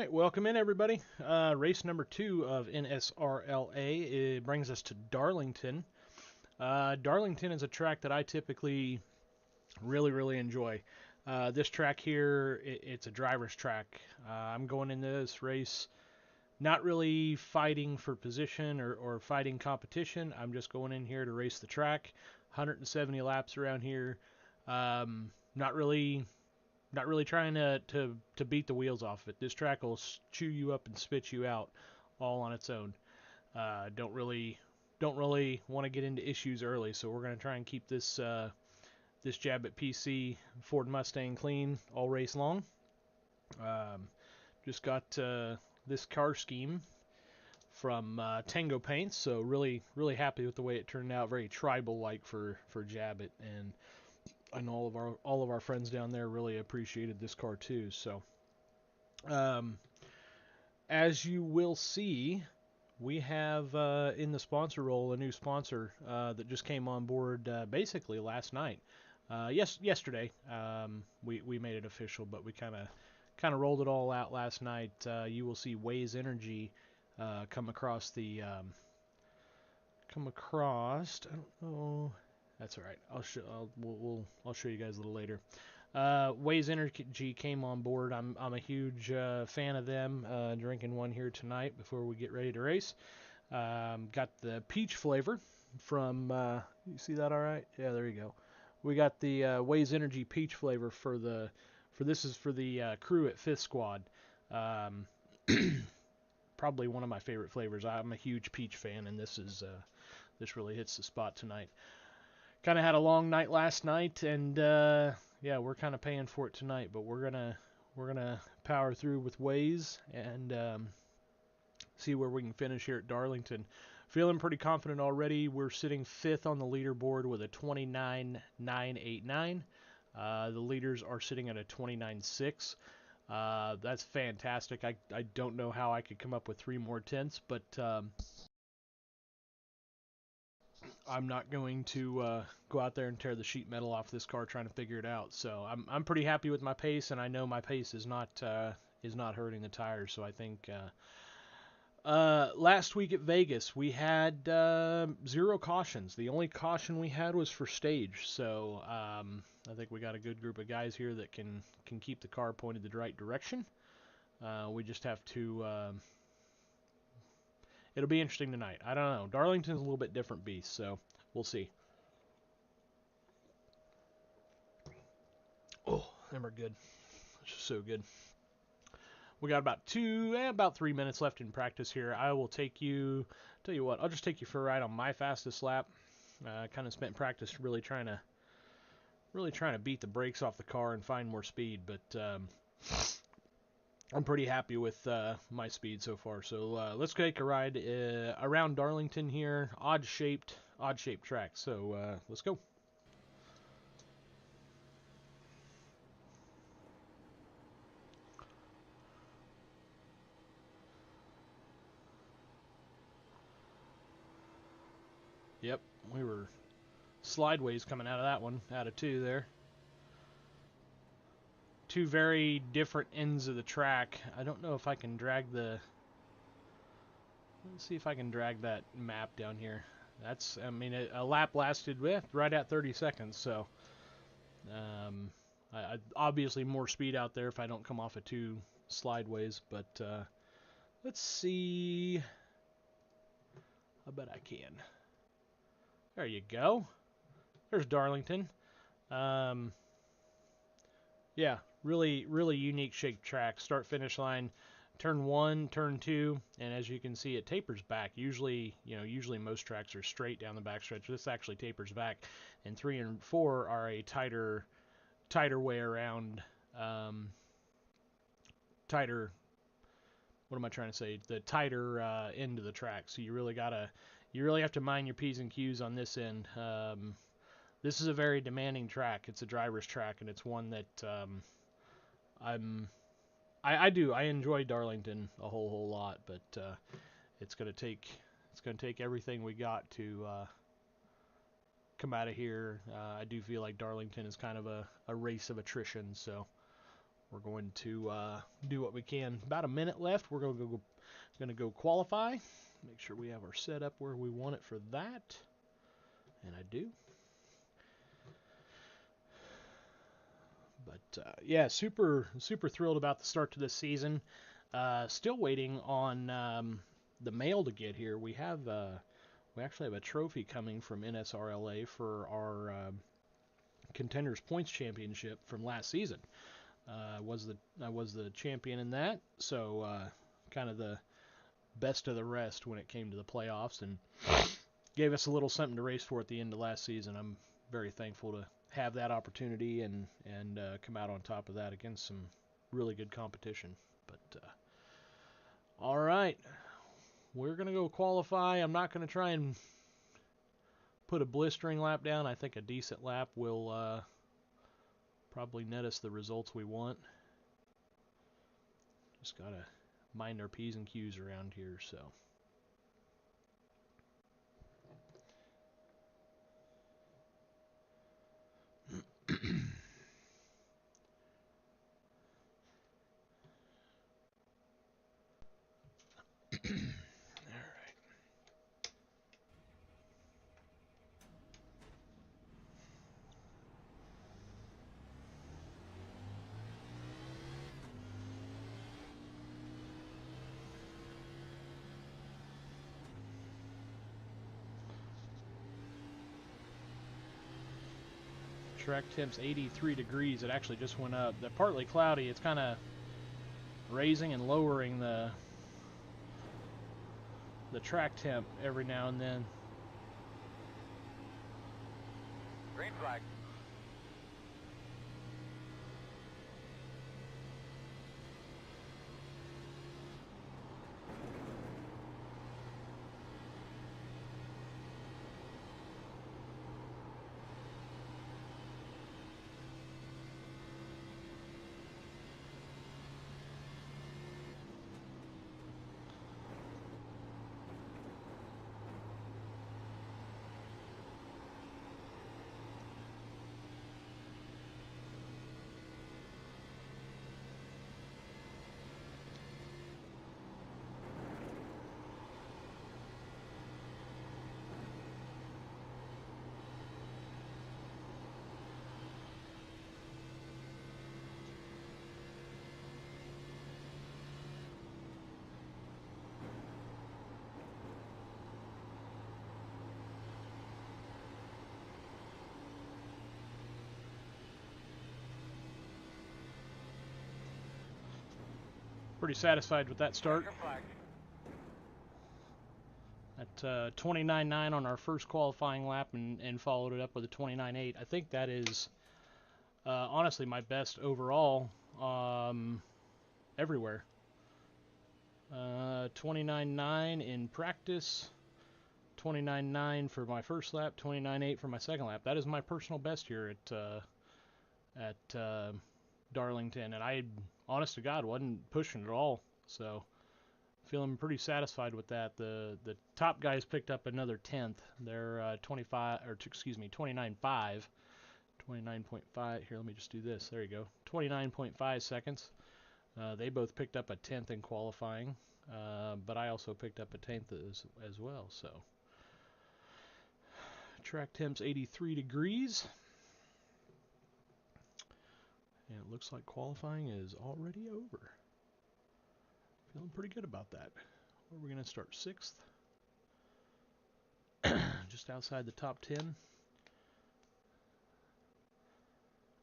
right, welcome in everybody. Race number 2 of NSRLA. It brings us to Darlington. Darlington is a track that I typically really enjoy. This track here, it's a driver's track. I'm going into this race not really fighting for position or fighting competition. I'm just going in here to race the track. 170 laps around here. Not really trying to beat the wheels off of it. This track will chew you up and spit you out all on its own. Don't really want to get into issues early, so we're going to try and keep this jab at PC Ford Mustang clean all race long. Just got this car scheme from Tango Paints, so really happy with the way it turned out. Very tribal like for Jabbit, and I know all of our friends down there really appreciated this car too. So, as you will see, we have in the sponsor role a new sponsor that just came on board basically last night. Yesterday we made it official, but we kind of rolled it all out last night. You will see Waze Energy come across the I don't know. That's all right. I'll show you guys a little later. Waze Energy came on board. I'm a huge fan of them. Drinking one here tonight before we get ready to race. Got the peach flavor from. You see that all right? Yeah, there you go. We got the Waze Energy peach flavor for this is for the crew at Fifth Squad. Probably one of my favorite flavors. I'm a huge peach fan, and this really hits the spot tonight. Kind of had a long night last night, and yeah, we're kind of paying for it tonight. But we're gonna power through with Waze and see where we can finish here at Darlington. Feeling pretty confident already. We're sitting 5th on the leaderboard with a 29.989. The leaders are sitting at a 29.6. That's fantastic. I don't know how I could come up with 3 more tenths, but I'm not going to go out there and tear the sheet metal off this car trying to figure it out. So I'm pretty happy with my pace, and I know my pace is not hurting the tires. So I think last week at Vegas we had 0 cautions. The only caution we had was for stage. So I think we got a good group of guys here that can keep the car pointed the right direction. We just have to. It'll be interesting tonight. I don't know. Darlington's a little bit different beast, so we'll see. Oh, them are good. It's just so good. We got about 3 minutes left in practice here. I will tell you what, I'll just take you for a ride on my fastest lap. Kind of spent practice really trying to beat the brakes off the car and find more speed, but I'm pretty happy with my speed so far. So let's take a ride around Darlington here. Odd shaped track. So let's go. Yep, we were slideways coming out of that one, out of 2 there. 2 very different ends of the track. I don't know if I can drag the... Let's see if I can drag that map down here. That's, I mean, a lap lasted right at 30 seconds, so obviously more speed out there if I don't come off of 2 slideways, but let's see. I bet I can. There you go. There's Darlington. Yeah, really unique shaped track. Start finish line, turn 1, turn 2, and as you can see, it tapers back. Usually most tracks are straight down the backstretch. This actually tapers back, and 3 and 4 are a tighter way around. Tighter. What am I trying to say? The tighter end of the track. So you really have to mind your P's and Q's on this end. This is a very demanding track. It's a driver's track, and it's one that I enjoy Darlington a whole lot, but it's gonna take everything we got to come out of here. I do feel like Darlington is kind of a race of attrition, so we're going to do what we can. About a minute left. We're going to go qualify. Make sure we have our setup where we want it for that, and I do. But yeah, super thrilled about the start to this season. Still waiting on the mail to get here. We actually have a trophy coming from NSRLA for our Contenders Points Championship from last season. I was the champion in that, so kind of the best of the rest when it came to the playoffs, and gave us a little something to race for at the end of last season. I'm very thankful to have that opportunity and come out on top of that against some really good competition. But all right, we're gonna go qualify. I'm not gonna try and put a blistering lap down. I think a decent lap will probably net us the results we want. Just gotta mind our P's and Q's around here, so. Track temp's 83 degrees. It actually just went up. They're partly cloudy. It's kind of raising and lowering the track temp every now and then. Green flag. Pretty satisfied with that start. At 29.9 on our first qualifying lap, and followed it up with a 29.8. I think that is honestly my best overall everywhere. 29.9 in practice, 29.9 for my first lap, 29.8 for my second lap. That is my personal best here at Darlington, and I, honest to God, wasn't pushing at all. So feeling pretty satisfied with that. The top guys picked up another 10th. They're 29.5. 29.5. Here, let me just do this. There you go. 29.5 seconds. They both picked up a 10th in qualifying, but I also picked up a 10th as well. So track temp's 83 degrees. And it looks like qualifying is already over. Feeling pretty good about that. Where are we going to start? 6th? Just outside the top 10.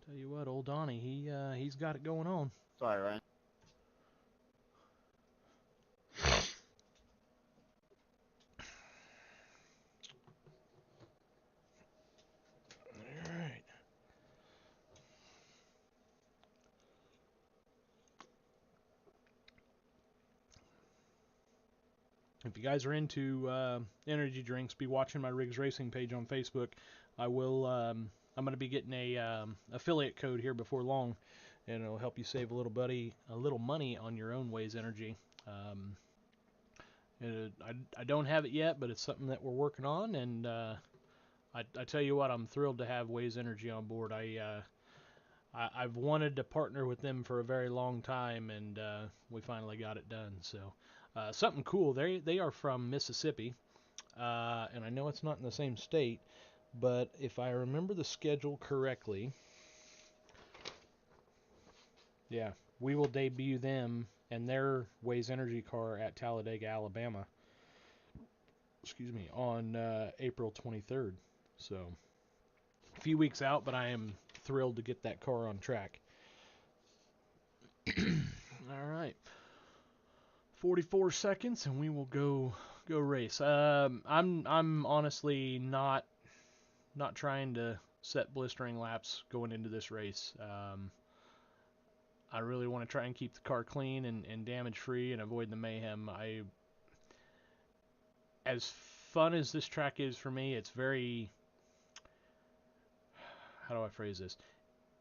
Tell you what, old Donnie, he's got it going on. Sorry, Ryan. Alright. If you guys are into energy drinks, be watching my Riggs Racing page on Facebook. I will. I'm going to be getting a affiliate code here before long, and it'll help you save a little money on your own Waze Energy. I don't have it yet, but it's something that we're working on, and I tell you what, I'm thrilled to have Waze Energy on board. I've wanted to partner with them for a very long time, and we finally got it done. So something cool. They are from Mississippi, and I know it's not in the same state, but if I remember the schedule correctly, yeah, we will debut them and their Waze Energy car at Talladega, Alabama. Excuse me, on April 23rd. So a few weeks out, but I am thrilled to get that car on track. All right, 44 seconds, and we will go race. I'm honestly not trying to set blistering laps going into this race. I really want to try and keep the car clean and damage free and avoid the mayhem. As fun as this track is for me, it's very, how do I phrase this?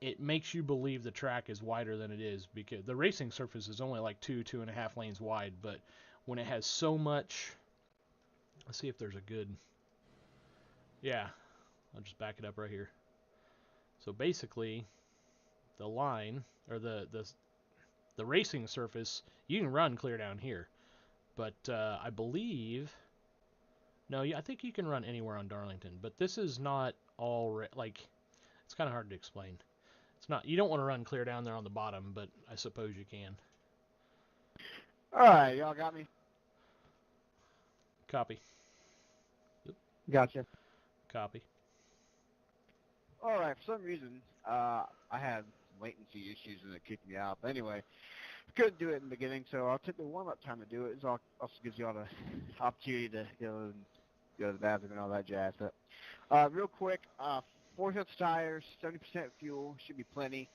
It makes you believe the track is wider than it is, because the racing surface is only like 2.5 lanes wide, but when it has so much, let's see if there's a good, yeah, I'll just back it up right here. So basically, the line, or the racing surface, you can run clear down here, but I believe, no, I think you can run anywhere on Darlington, but this is not all, like, it's kind of hard to explain. It's not, you don't want to run clear down there on the bottom, but I suppose you can. All right, y'all got me? Copy. Gotcha. Copy. All right, for some reason, I had latency issues and it kicked me out. But anyway, couldn't do it in the beginning, so I'll take the warm-up time to do it. It also gives you all the opportunity to go to the bathroom and all that jazz. But real quick, 4/5 tires, 70% fuel, should be plenty.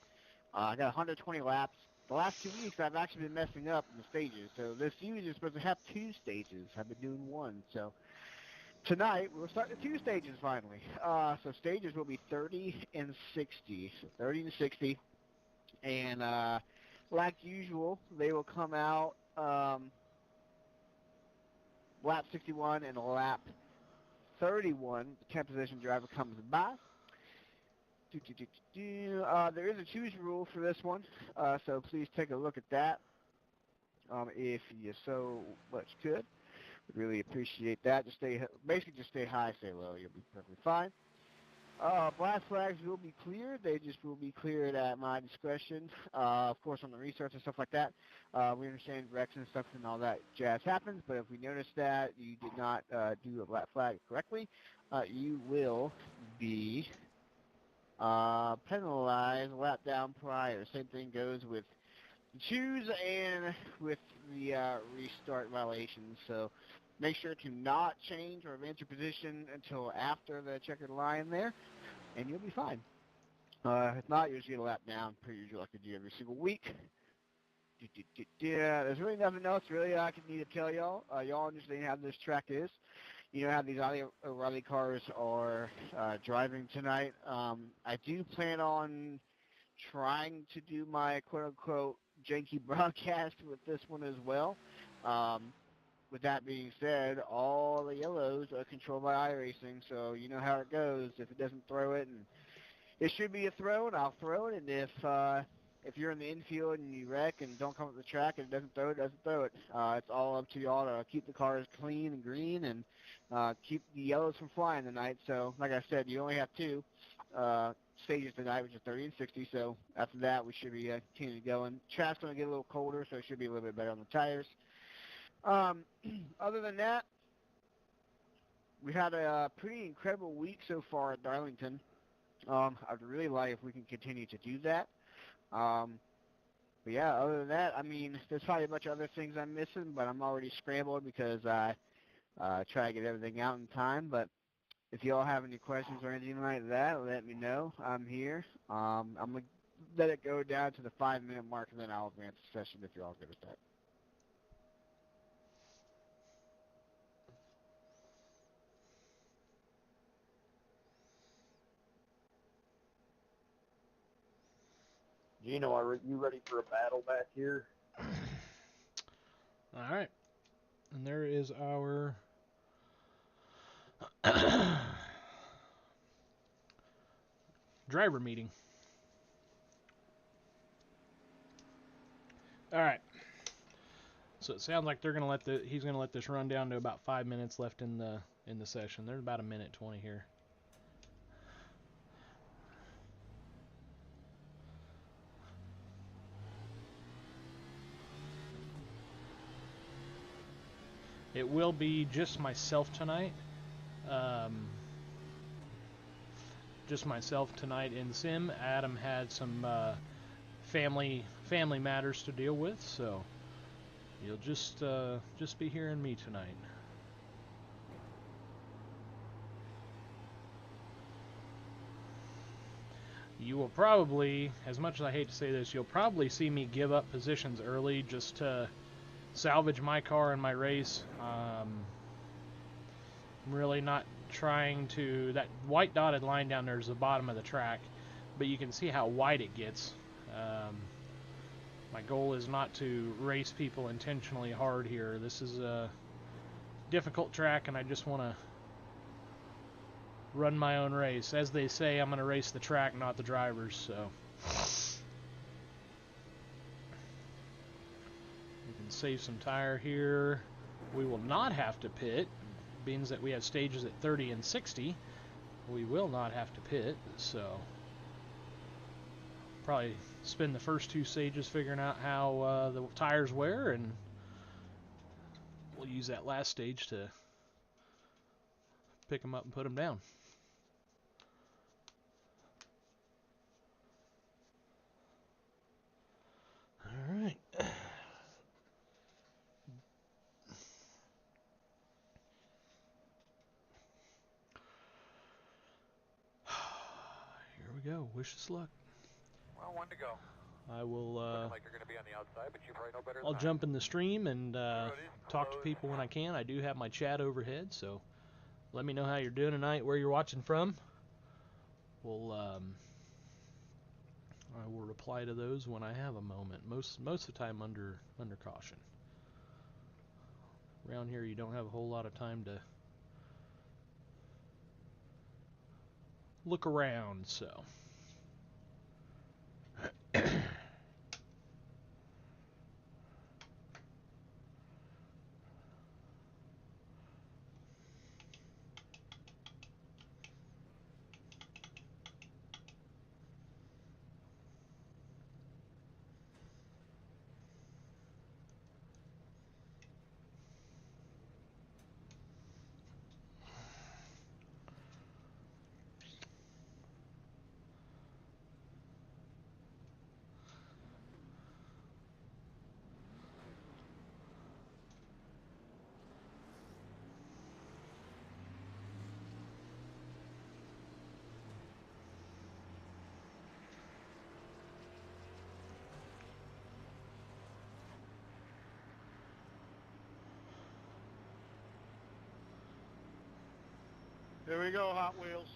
I got 120 laps. The last 2 weeks, I've actually been messing up in the stages. So this series is supposed to have 2 stages. I've been doing 1, so tonight we'll start the 2 stages finally. So stages will be 30 and 60. So 30 and 60, and like usual, they will come out lap 61 and lap 31. The 10th position driver comes by. There is a choose rule for this one, so please take a look at that if you so much could. Would really appreciate that. Just stay high, stay low. You'll be perfectly fine. Black flags will be cleared. They just will be cleared at my discretion. Of course, on the research and stuff like that, we understand wrecks and stuff and all that jazz happens, but if we notice that you did not do a black flag correctly, you will be penalized a lap down prior. Same thing goes with the choose and with the restart violations. So make sure to not change or advance your position until after the checkered line there, and you'll be fine. If not, you'll just get a lap down per usual like I do every single week. There's really nothing else really I can need to tell y'all. Y'all understand how this track is. You know how these O'Reilly cars are driving tonight. I do plan on trying to do my quote-unquote janky broadcast with this one as well. With that being said, all the yellows are controlled by iRacing, so you know how it goes. If it doesn't throw it, and it should be a throw, and I'll throw it. And if you're in the infield and you wreck and don't come up the track and it doesn't throw it, it's all up to y'all to keep the cars clean and green and keep the yellows from flying tonight. So, like I said, you only have 2 stages tonight, which is 30 and 60. So after that, we should be continuing going. Track's going to get a little colder, so it should be a little bit better on the tires. Other than that, we had a pretty incredible week so far at Darlington. I'd really like if we can continue to do that. But yeah, other than that, I mean, there's probably a bunch of other things I'm missing, but I'm already scrambled because I try to get everything out in time. But if y'all have any questions or anything like that, let me know. I'm here. I'm going to let it go down to the 5-minute mark, and then I'll advance the session if you're all good with that. Gino, are you ready for a battle back here? All right. And there is our driver meeting. All right. So it sounds like they're gonna he's gonna let this run down to about 5 minutes left in the session. There's about 1:20 here. It will be just myself tonight. Just myself tonight in sim. Adam had some family matters to deal with, so you'll just be hearing me tonight. You will probably, as much as I hate to say this, you'll probably see me give up positions early just to salvage my car in my race. I'm really not trying to... That white dotted line down there is the bottom of the track, but you can see how wide it gets. My goal is not to race people intentionally hard here. This is a difficult track, and I just want to run my own race. As they say, I'm going to race the track, not the drivers, so... We can save some tire here. We will not have to pit. Being that we have stages at 30 and 60, we will not have to pit, so... Probably spend the first 2 stages figuring out how the tires wear, and we'll use that last stage to pick them up and put them down. All right. Here we go. Wish us luck. Well, 1 to go. I will. Looking like you're going to be on the outside, but you probably know better than I'll I. jump in the stream and talk to Close. people when I can. I do have my chat overhead, so let me know how you're doing tonight, where you're watching from. I will reply to those when I have a moment. Most of the time under caution. Around here, you don't have a whole lot of time to look around, so. Here we go, Hot Wheels.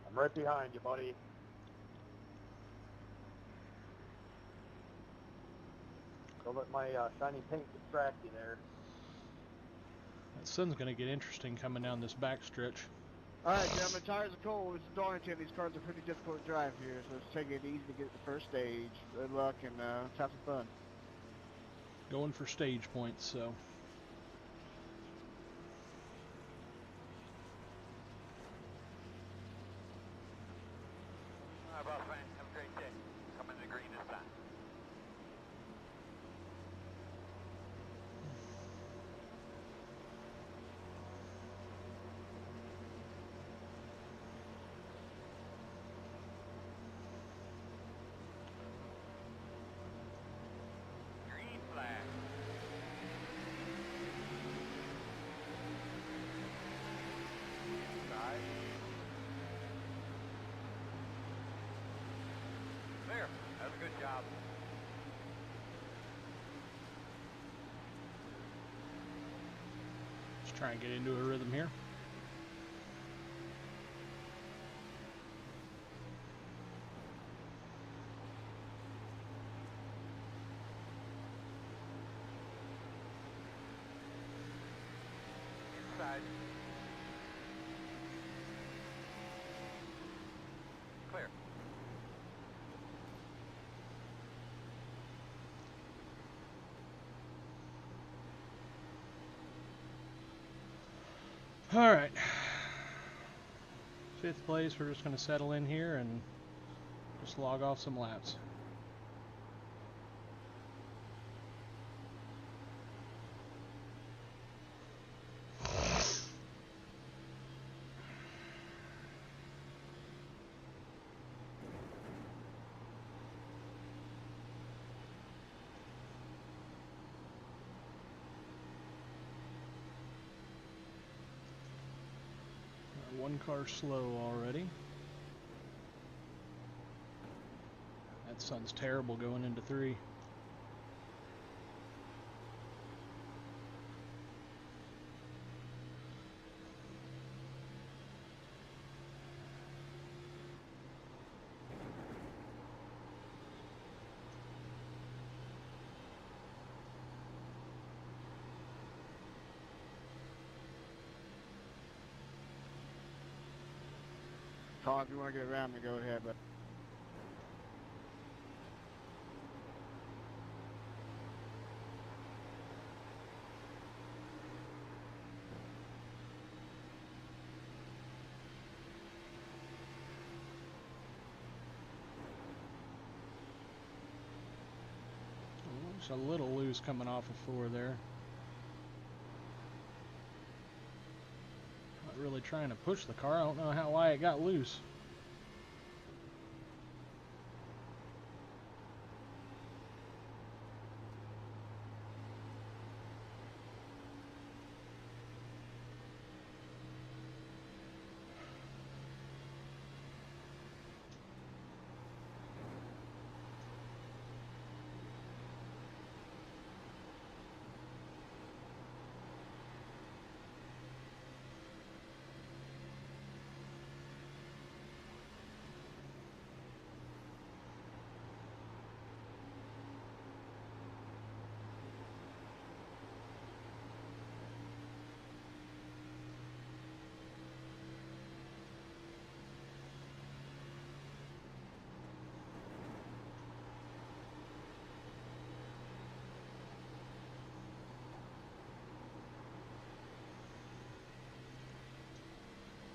I'm right behind you, buddy. Don't let my shiny paint distract you there. That sun's going to get interesting coming down this back stretch. All right, gentlemen, tires are cold. This is Darlington. These cars are pretty difficult to drive here, so let's take it easy to get the first stage. Good luck and let's have some fun. Going for stage points, so. All right, boss man. Have a great day. Come in the green this time. Green flag. Side. There. That was a good job. Just try and get into a rhythm here. Inside. Clear. Alright. 5th place, we're just going to settle in here and just log off some laps. One car slow already. That sun's terrible going into 3. Colin, if you want to get around me, go ahead. But Just a little loose coming off of 4 there. Not really trying to push the car. I don't know why it got loose.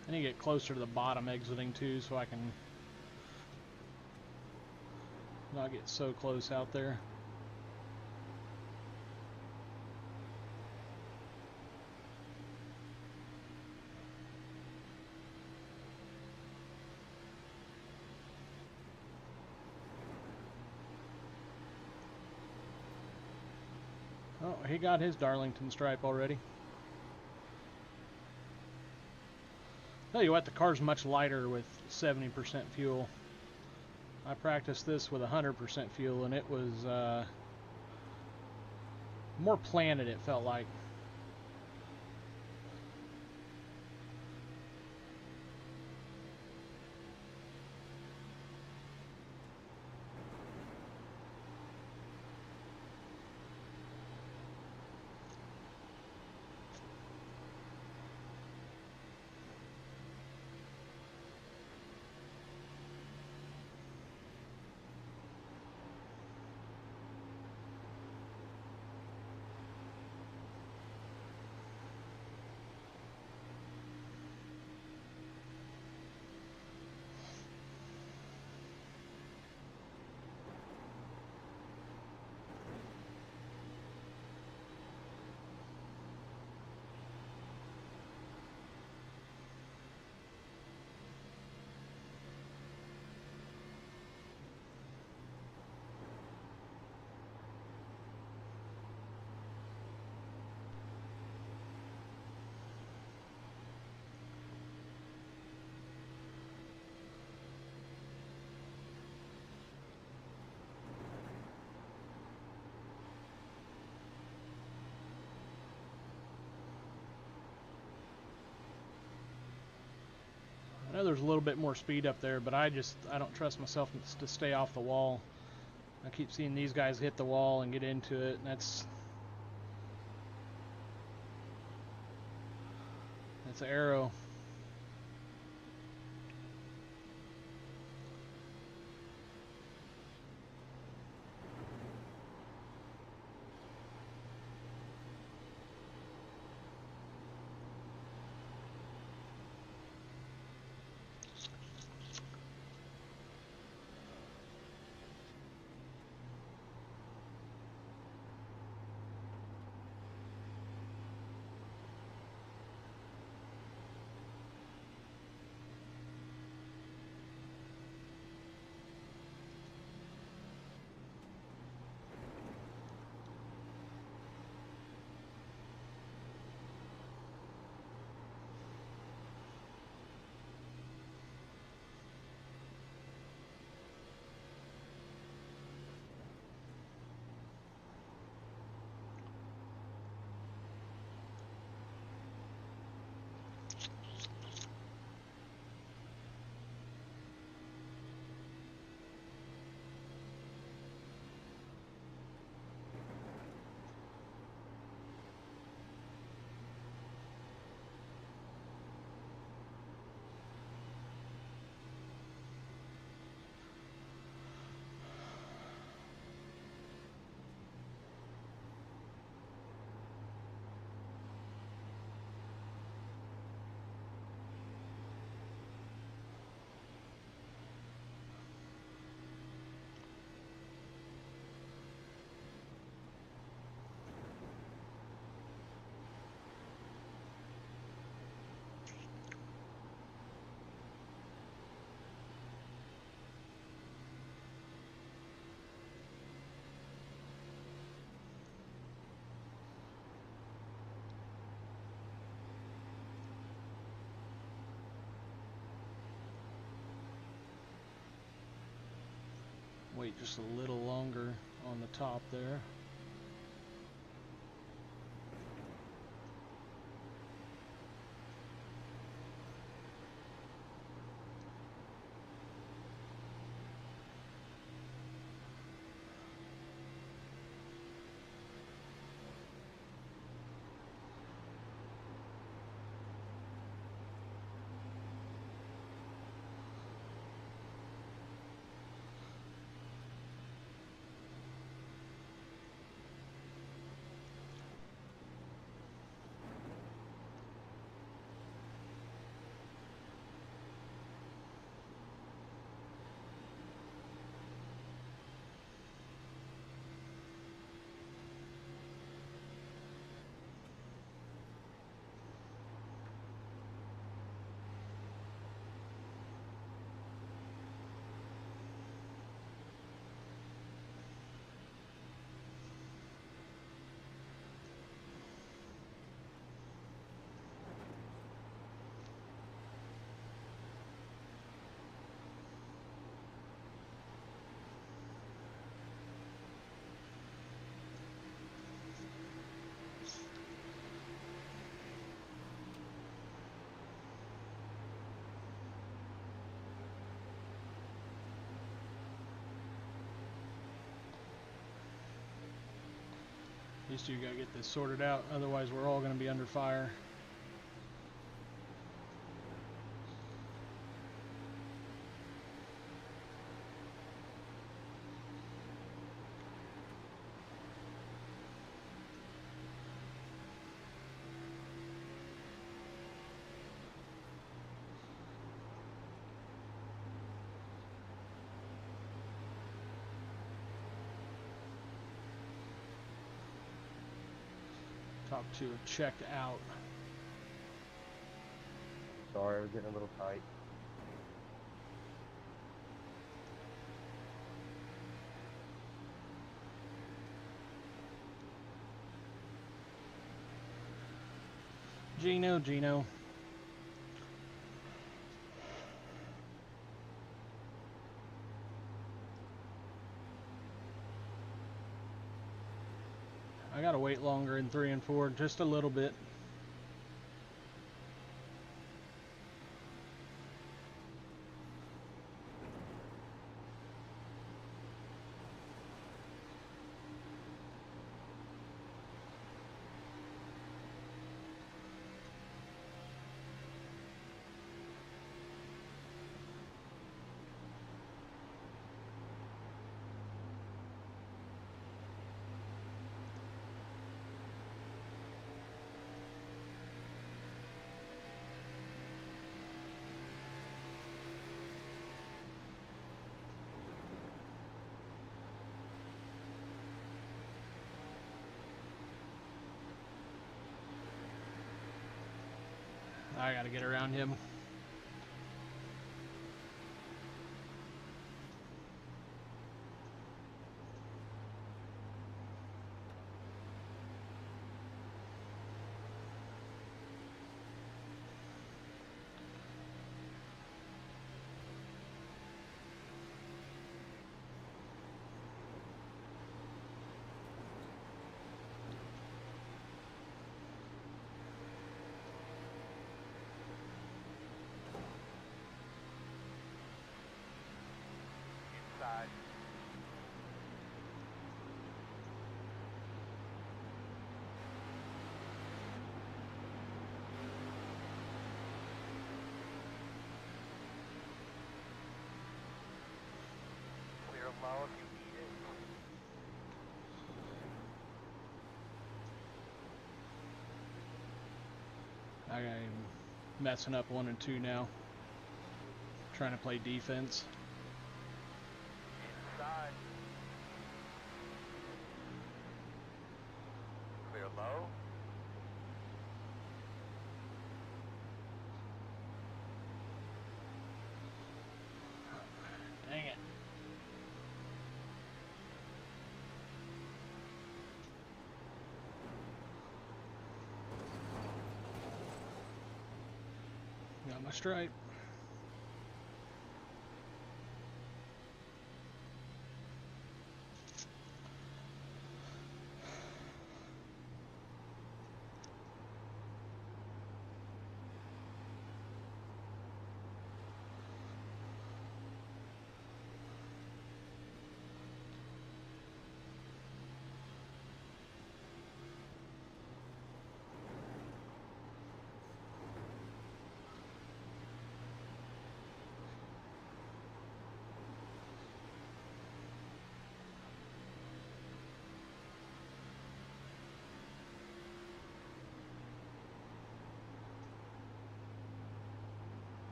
I need to get closer to the bottom exiting too, so I can not get so close out there. Oh, he got his Darlington stripe already. Tell you what, the car's much lighter with 70% fuel. I practiced this with 100% fuel, and it was more planted, it felt like. I know there's a little bit more speed up there, but I don't trust myself to stay off the wall. I keep seeing these guys hit the wall and get into it, and that's an arrow. Wait just a little longer on the top there. These two gotta get this sorted out, otherwise we're all gonna be under fire. Top two are checked out. Sorry, I was getting a little tight. Gino. I gotta wait longer in 3 and 4, just a little bit. I gotta get around him. Inside. Clear low if you need it. I am messing up 1 and 2 now. Trying to play defense. Inside. Clear low. Dang it. Got my stripe.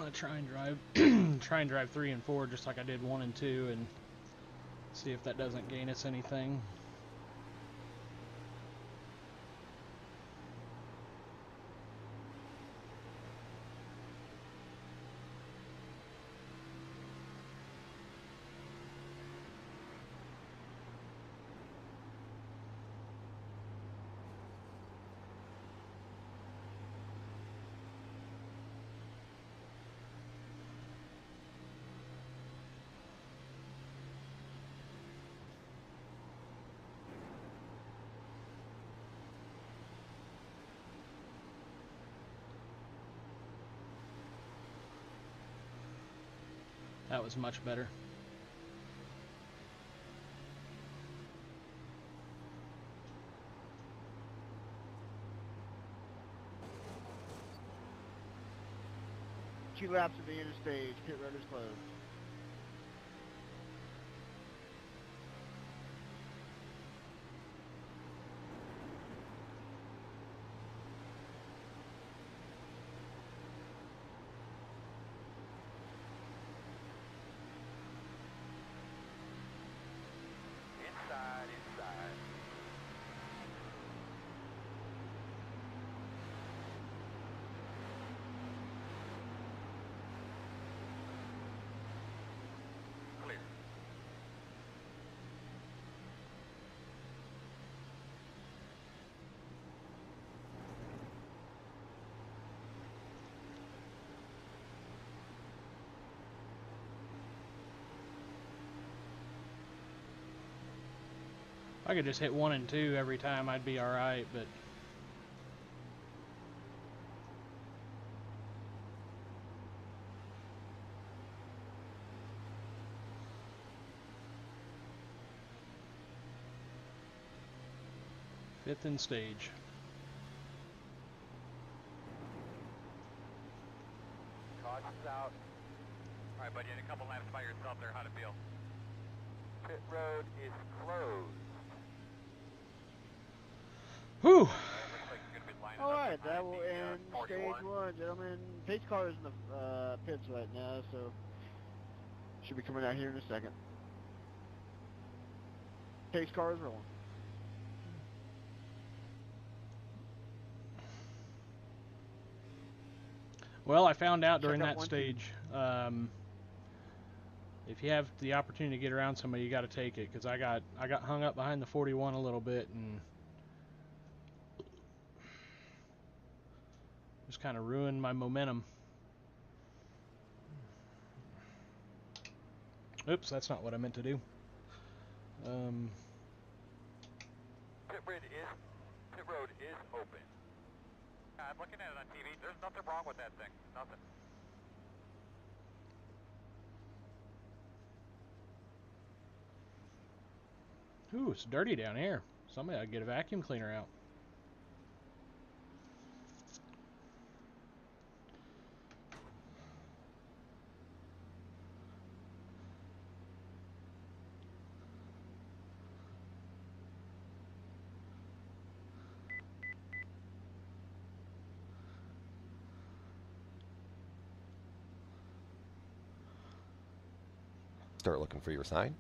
gonna try and drive try and drive 3 and 4 just like I did 1 and 2 and see if that doesn't gain us anything. That was much better. Two laps of the interstage. Pit road is closed. Inside. Clear. If I could just hit 1 and 2 every time, I'd be alright, but fifth in stage. Caution's out. Alright, buddy, in a couple laps by yourself there, how'd it feel? Pit road is closed. Whew! Looks like you're gonna be lining All up right, that behind will the, end 41. stage 1, gentlemen. Pace car is in the pits right now, so should be coming out here in a second. Pace car is rolling. Well, I found out Check during out that 1, 2. stage, if you have the opportunity to get around somebody, you got to take it. Because I got hung up behind the 41 a little bit and just kind of ruined my momentum. Oops, that's not what I meant to do. Pit road is open. I'm looking at it on TV. There's nothing wrong with that thing. Nothing. Ooh, it's dirty down here. Somebody ought to get a vacuum cleaner out. Start looking for your sign.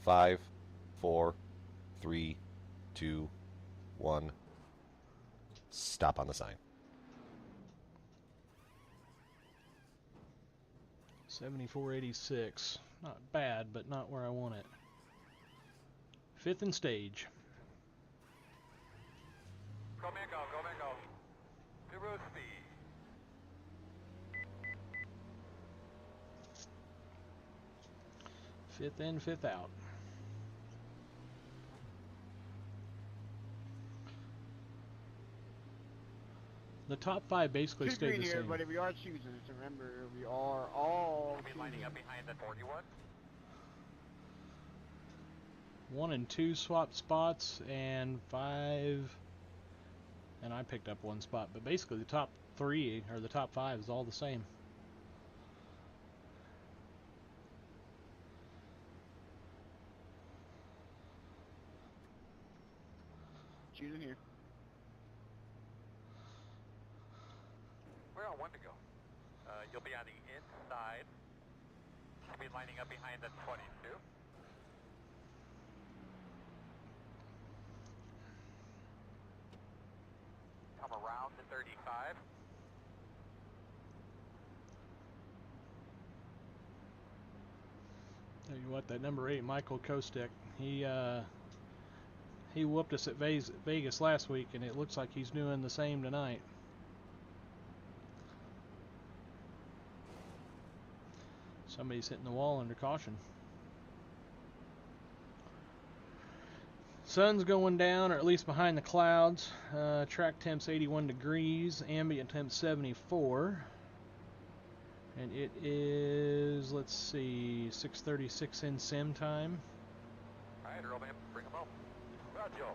5, 4, 3, 2, 1. Stop on the sign. 7486. Not bad, but not where I want it. Fifth in stage. Go man, go. Pit road speed. Fifth in, fifth out. The top 5 basically Two stayed green the here, same. but we are choosers. Remember, we are all We'll be lining up behind that 41. 1 and 2 swapped spots, and 5, and I picked up 1 spot. But basically, the top 3 or the top 5 is all the same. choosing here. We're on one to go. You'll be on the inside. Should be lining up behind the 22. Come around to 35. Tell you what, that number 8, Michael Kostek, he whooped us at Vegas last week, and it looks like he's doing the same tonight. Somebody's hitting the wall under caution. Sun's going down, or at least behind the clouds. Track temp's 81 degrees, ambient temp 74. And it is, let's see, 6:36 in sim time. All right, Earl, man, bring them home. Roger.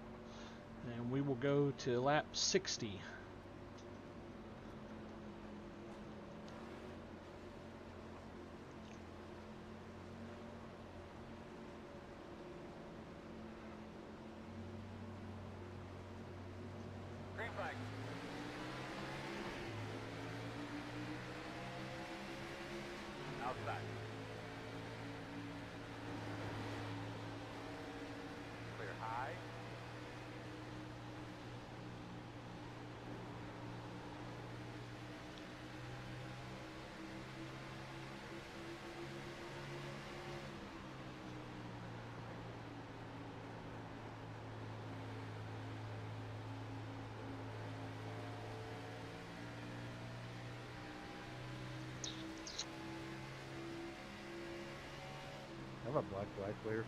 And we will go to lap 60. Green flag. Outside. Clear high. I have a black flag clear.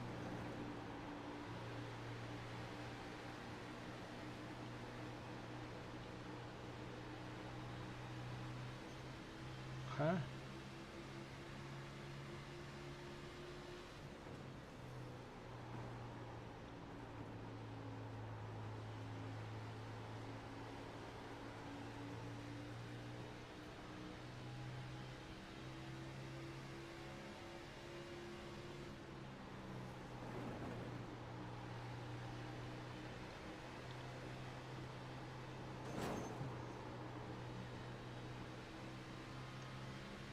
Huh?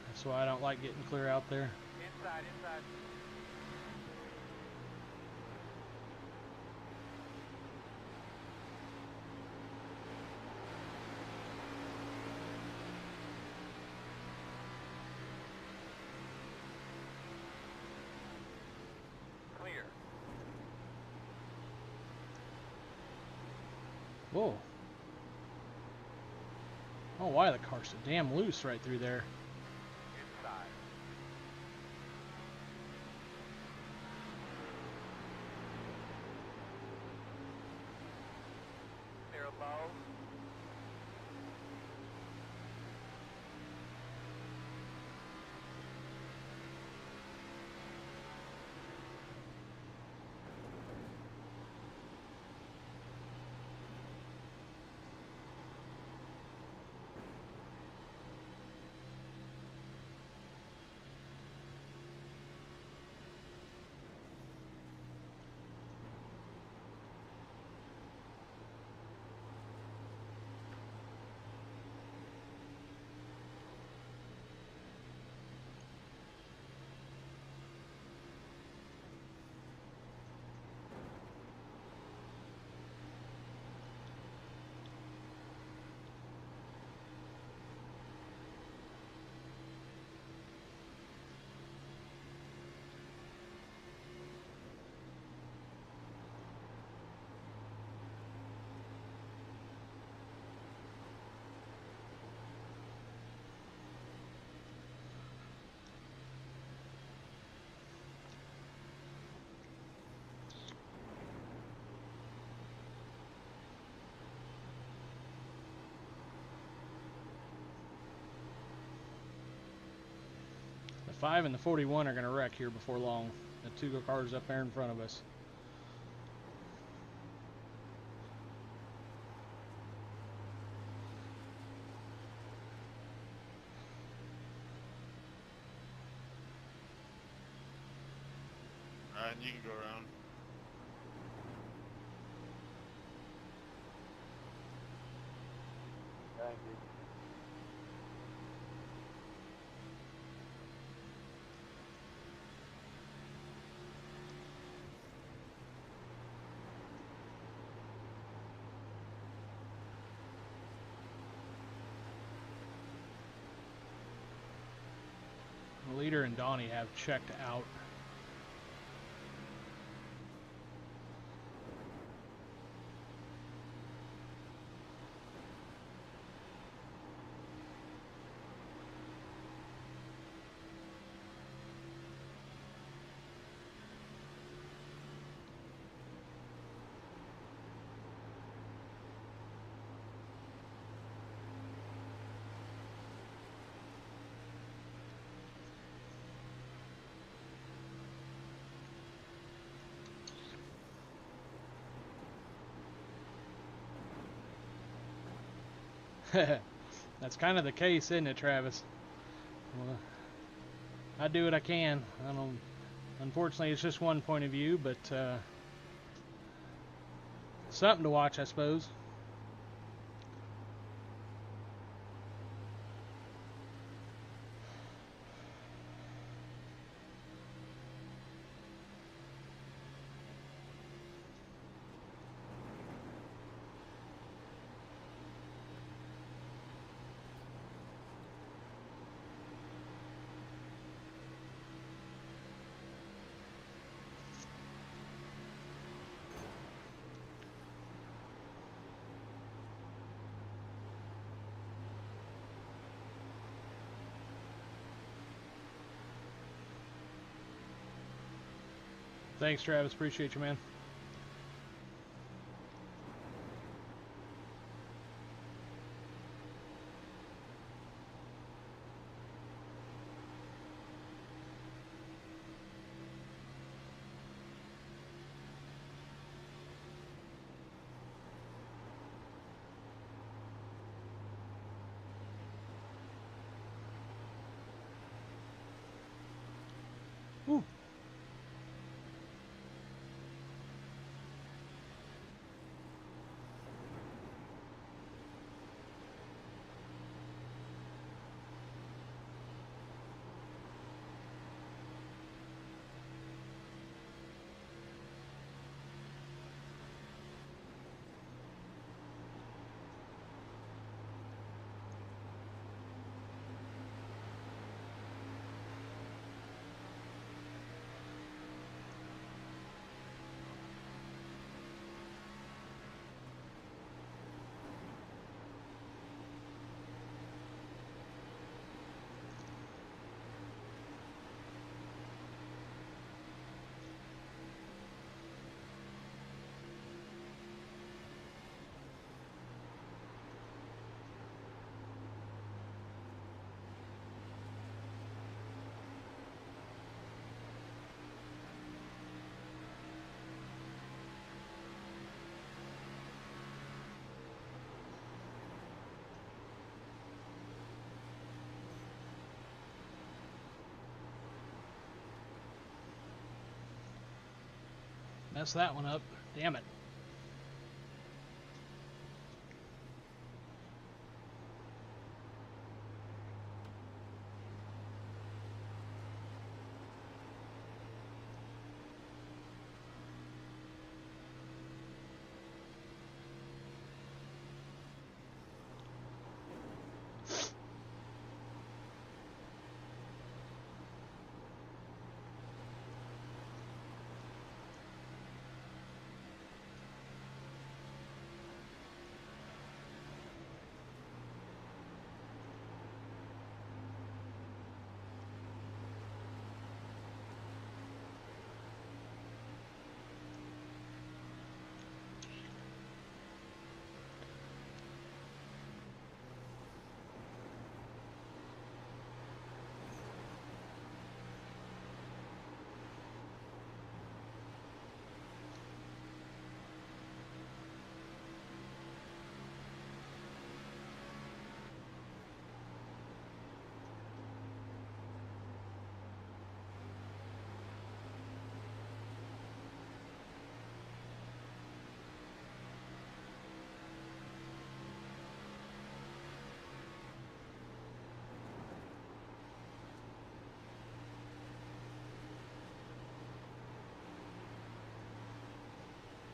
That's why I don't like getting clear out there. Inside, inside. Clear. Whoa. Oh, why the car's so damn loose right through there. Inside. Clear low. The 5 and the 41 are going to wreck here before long. The two cars up there in front of us. Alright, you can go around. Thank you. Peter and Donnie have checked out. That's kind of the case, isn't it, Travis? Well, I do what I can. I don't. Unfortunately, it's just one point of view, but something to watch, I suppose. Thanks, Travis. Appreciate you, man. Woo. Messed that one up. Damn it.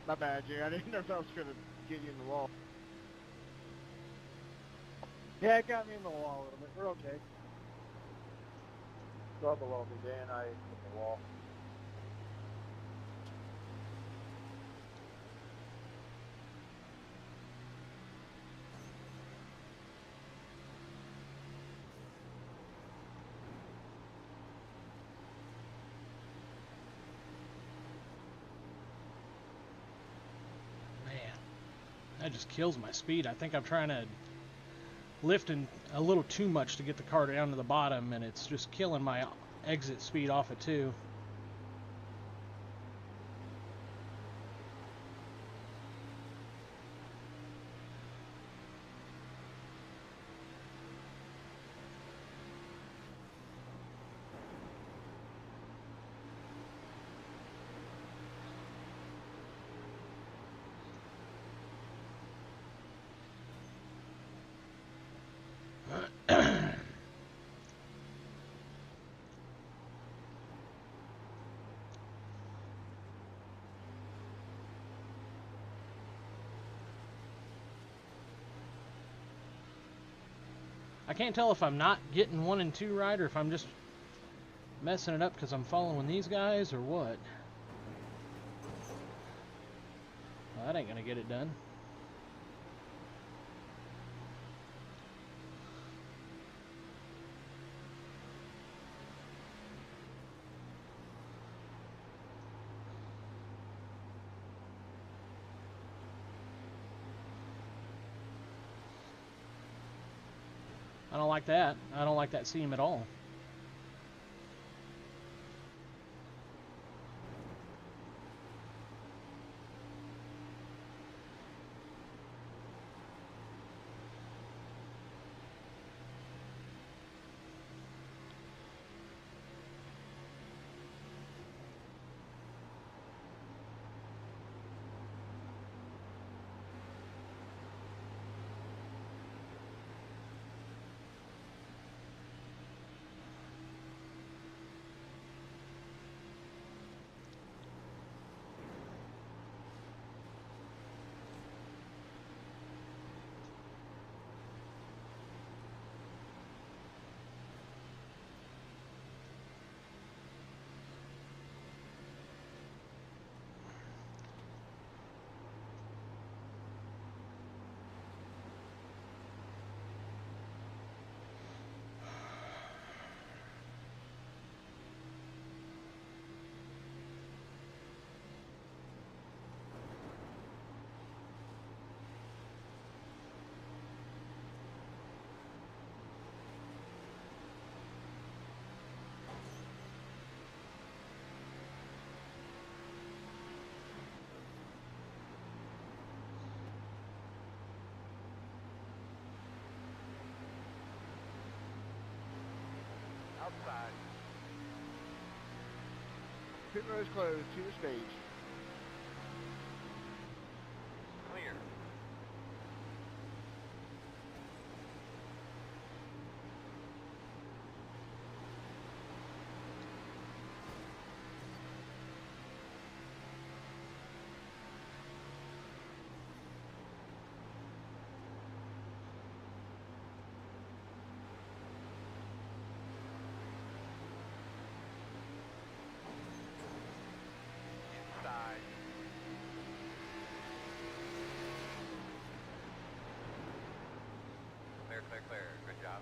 My bad, Jay. I didn't know if I was going to get you in the wall. Yeah, it got me in the wall a little bit. We're okay. Well below me, Dan. I hit the wall. Man, that just kills my speed. I think I'm trying to lift a little too much to get the car down to the bottom, and it's just killing my exit speed off it too. I can't tell if I'm not getting 1 and 2 right, or if I'm just messing it up because I'm following these guys, or what. Well, that ain't gonna get it done. I don't like that. I don't like that seam at all. Outside. Pit road is closed to the stage. Clear. Inside. Clear, clear, clear. Good job.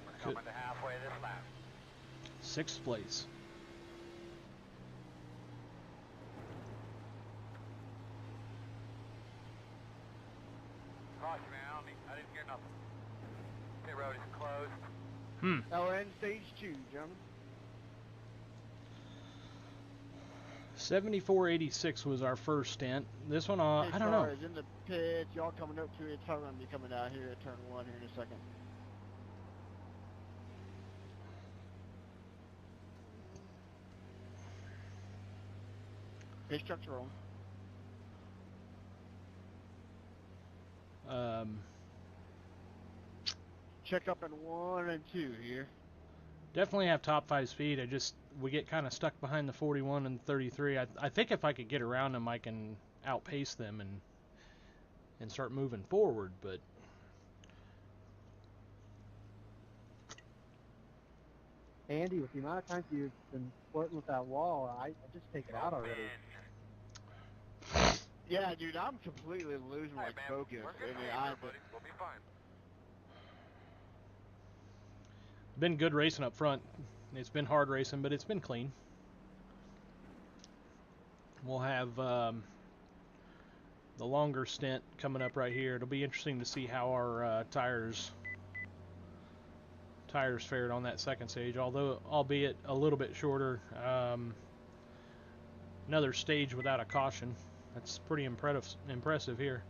We're coming to halfway this lap. 6th place. Caution, man. I didn't hear nothing. Pit road is closed. Now we're in stage 2, gentlemen. 74.86 was our first stint. This one, Pace I don't car know. is in the pit. Y'all coming up to it. It's probably going to be coming out here at turn 1 here in a second. Pace trucks are on. Check up in 1 and 2 here. Definitely have top 5 speed. We get kind of stuck behind the 41 and 33. I think if I could get around them, I can outpace them and start moving forward. But Andy, with the amount of times you've been flirting with that wall, I just take it out already. Yeah, dude, I'm completely losing my focus. We're good I mean, here, buddy. We'll be fine. been good racing up front. It's been hard racing, but it's been clean. We'll have the longer stint coming up right here. It'll be interesting to see how our tires fared on that second stage, although albeit a little bit shorter. Another stage without a caution. That's pretty impressive here.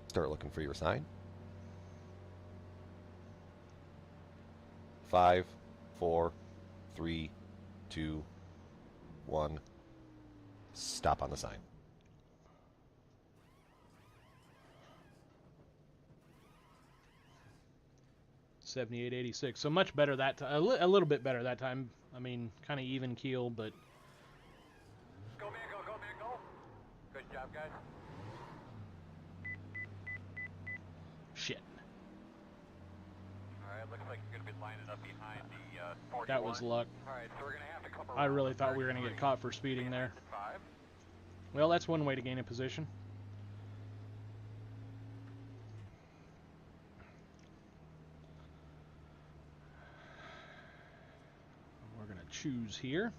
Start looking for your sign. 5, 4, 3, 2, 1. Stop on the sign. .7886. So much better that time. A little bit better that time. I mean, kind of even keel, but Go, man, go, go, man, go. Good job, guys. shit. All right, looks like you're going to be lining up behind the 41. That was luck. All right, so we're going to have to come around. I really thought we were going to get caught for speeding there. 5. Well, that's one way to gain a position. We're going to choose here.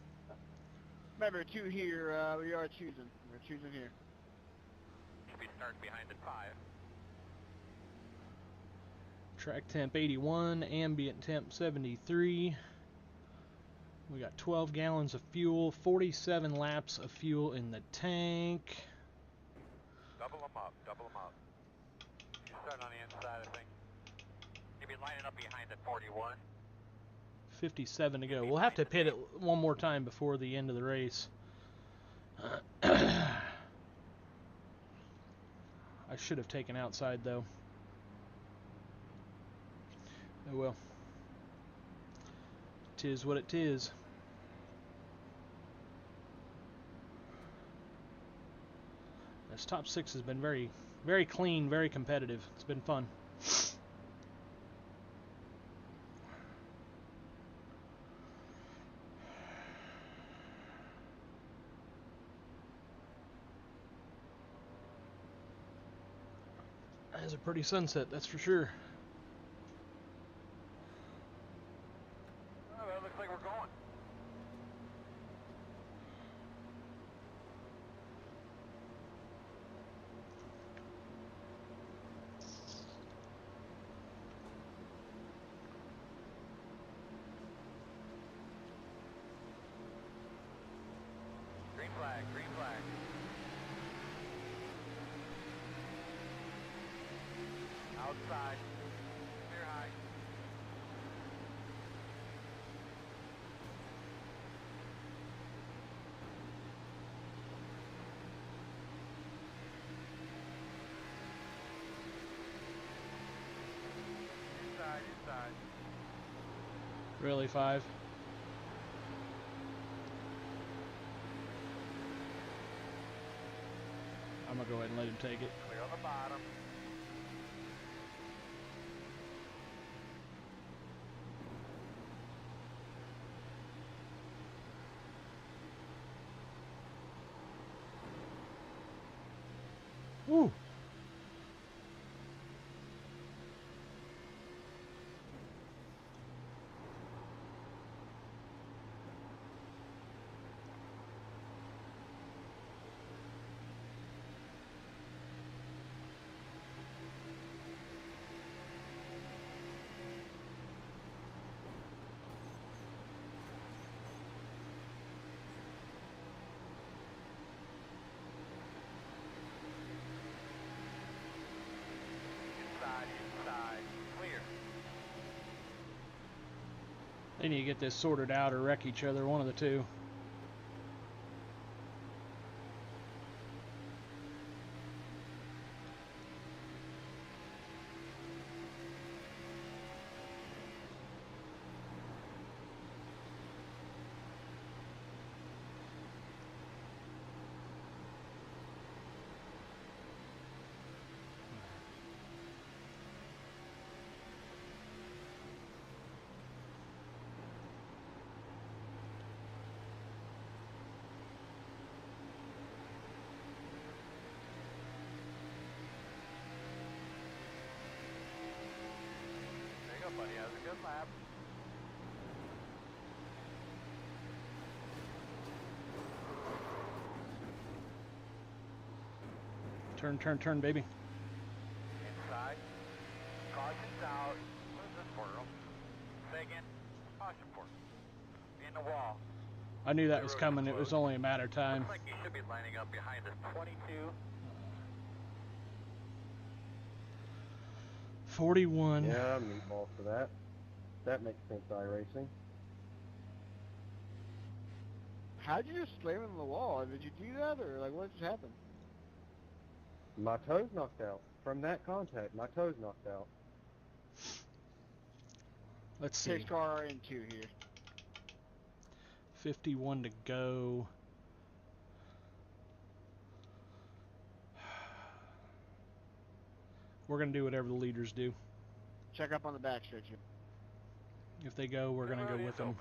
remember, 2 here, we are choosing. We're choosing here. Should be starting behind at 5. Track temp 81, ambient temp 73. We got 12 gallons of fuel, 47 laps of fuel in the tank. Double them up, double them up. You're starting on the inside, I think. You'll be lining up behind at 41. 57 to go. We'll have to pit it one more time before the end of the race. I should have taken outside though. Oh well. 'Tis what it is. This top 6 has been very, very clean, very competitive. It's been fun. It's a pretty sunset, that's for sure. Oh, well, looks like we're going. Green flag, green flag. Outside. Clear high. Inside, inside. Really, 5? I'm gonna go ahead and let him take it. Clear on the bottom. Woo! Inside, inside. Clear. They need to get this sorted out or wreck each other, one of the two. Everybody has a good lap. Turn, baby. Inside. Caution's out. What is this for? Say again. Caution for. In the wall. I knew that was coming. It was only a matter of time. Looks like you should be lining up behind this 22. 41. Yeah, meatball for that. That makes sense, iRacing. How'd you just slam into the wall? Did you do that, or like what just happened? My toe's knocked out. From that contact, my toe's knocked out. Let's see. Pace car in 2 here. 51 to go. We're going to do whatever the leaders do. Check up on the back stretch. If they go, we're going to go with them.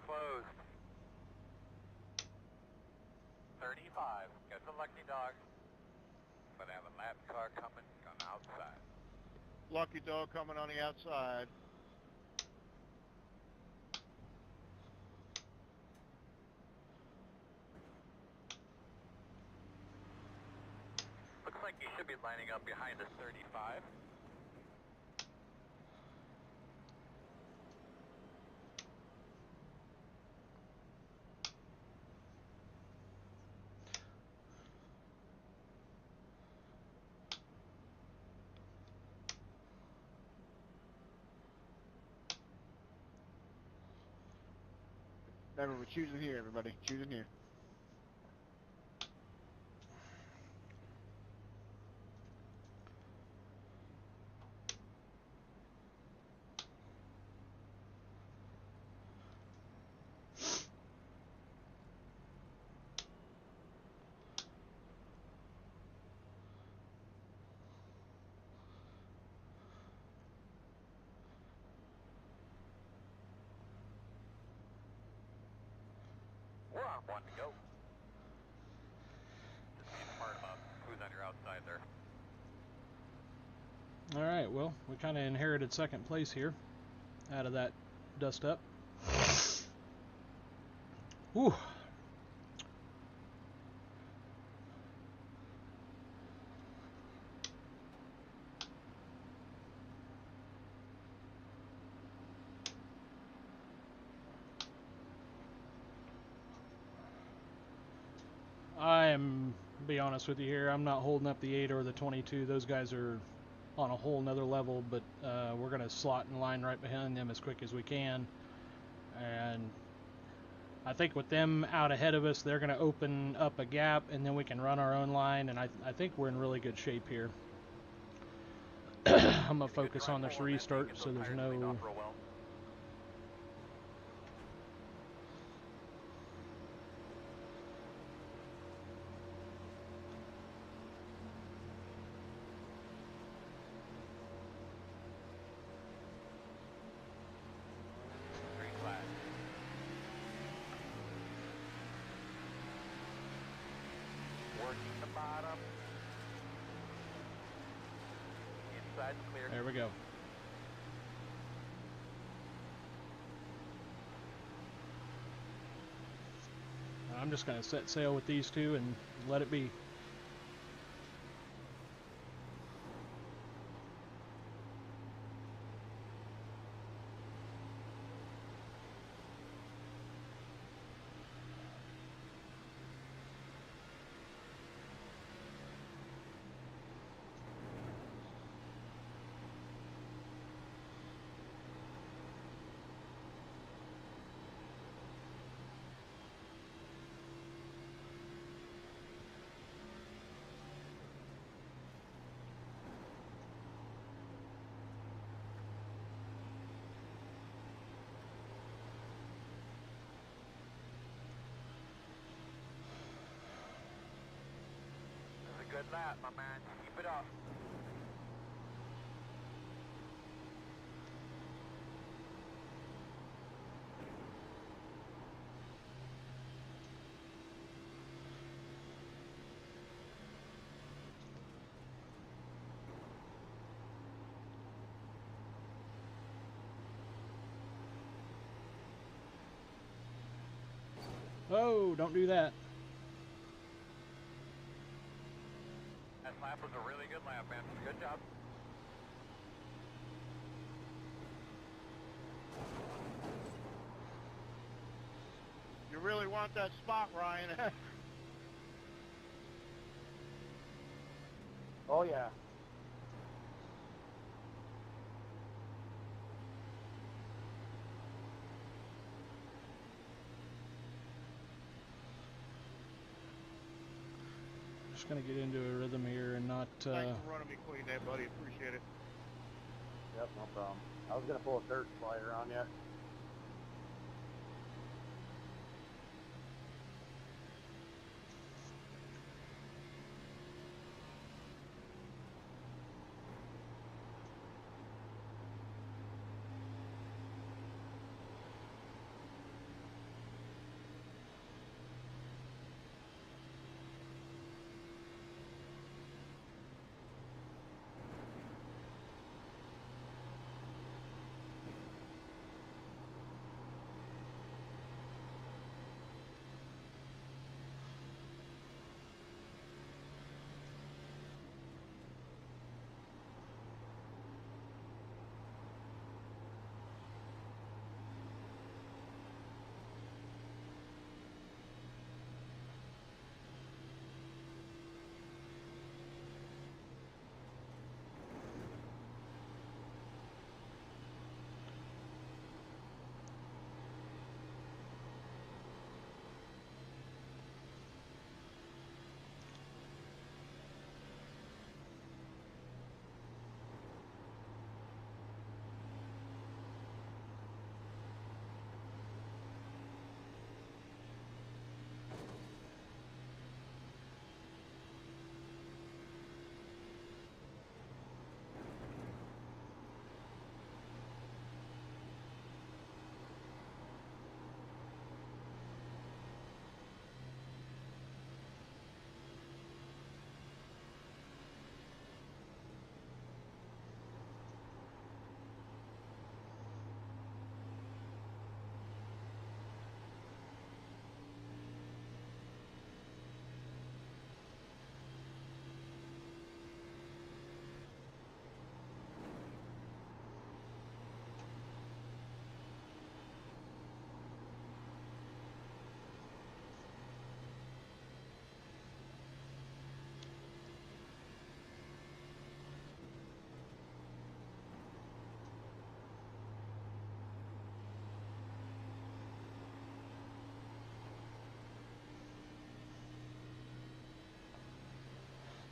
Closed. 35. Got the lucky dog. But I have a lap car coming on the outside. Lucky dog coming on the outside. Looks like you should be lining up behind this 35. Remember, we're choosing here, everybody. Choosing here. We're on 1 to go. Just being smart about who's on your outside there. All right, well, we kind of inherited second place here out of that dust up. Whew. I am, be honest with you here, I'm not holding up the 8 or the 22. Those guys are on a whole nother level, but we're going to slot in line right behind them as quick as we can. And I think with them out ahead of us, they're going to open up a gap, and then we can run our own line, and I think we're in really good shape here. I'm going to focus on this restart so there's no... There we go. I'm just going to set sail with these two and let it be. Good lap, my man. Keep it up. Oh, don't do that. That lap was a really good lap, man. Good job. You really want that spot, Ryan. Oh yeah. Just gonna get into a rhythm here and not. Thanks for running me clean there, buddy. Appreciate it. Yep, no problem. I was gonna pull a dirt slider on you.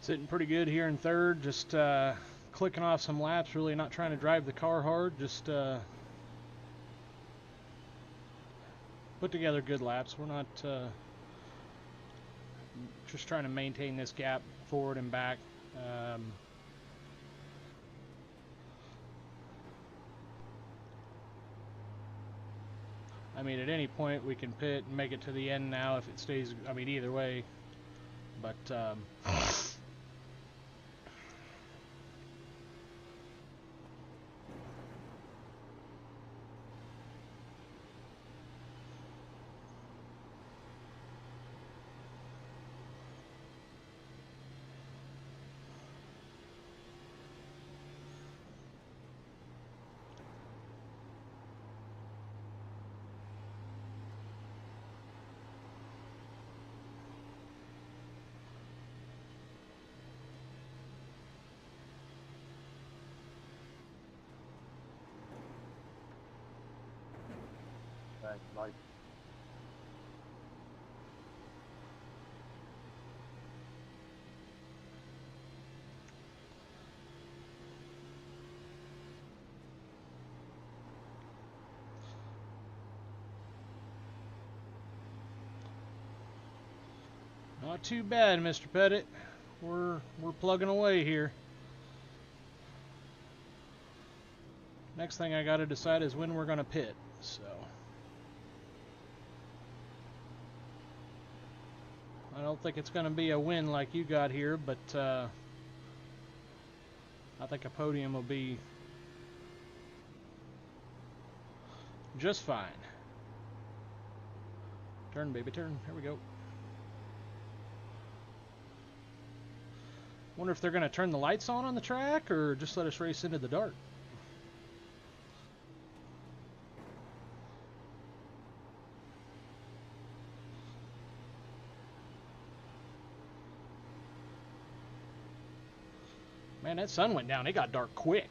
Sitting pretty good here in third, just clicking off some laps, really not trying to drive the car hard, just put together good laps. We're not just trying to maintain this gap forward and back. I mean, at any point we can pit and make it to the end now if it stays, I mean, either way. But Thanks, Mike. not too bad, Mr. Pettit. we're plugging away here. Next thing I got to decide is when we're going to pit. So I don't think it's going to be a win like you got here, but I think a podium will be just fine. Turn, baby, turn. Here we go. Wonder if they're going to turn the lights on the track or just let us race into the dark. Man, that sun went down. It got dark quick.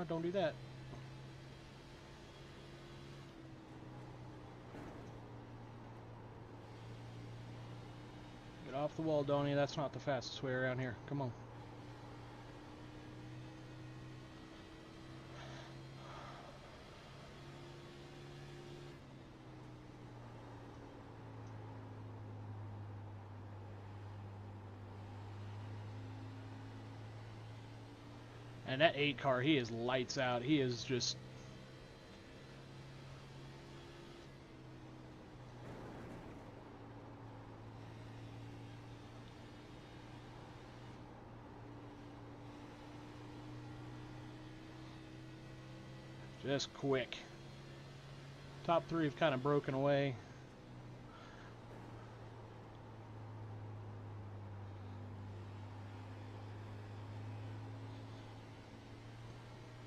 Don't do that. Get off the wall, Donnie. That's not the fastest way around here. Come on. And that 8 car, he is lights out. He is just... just quick. Top 3 have kind of broken away.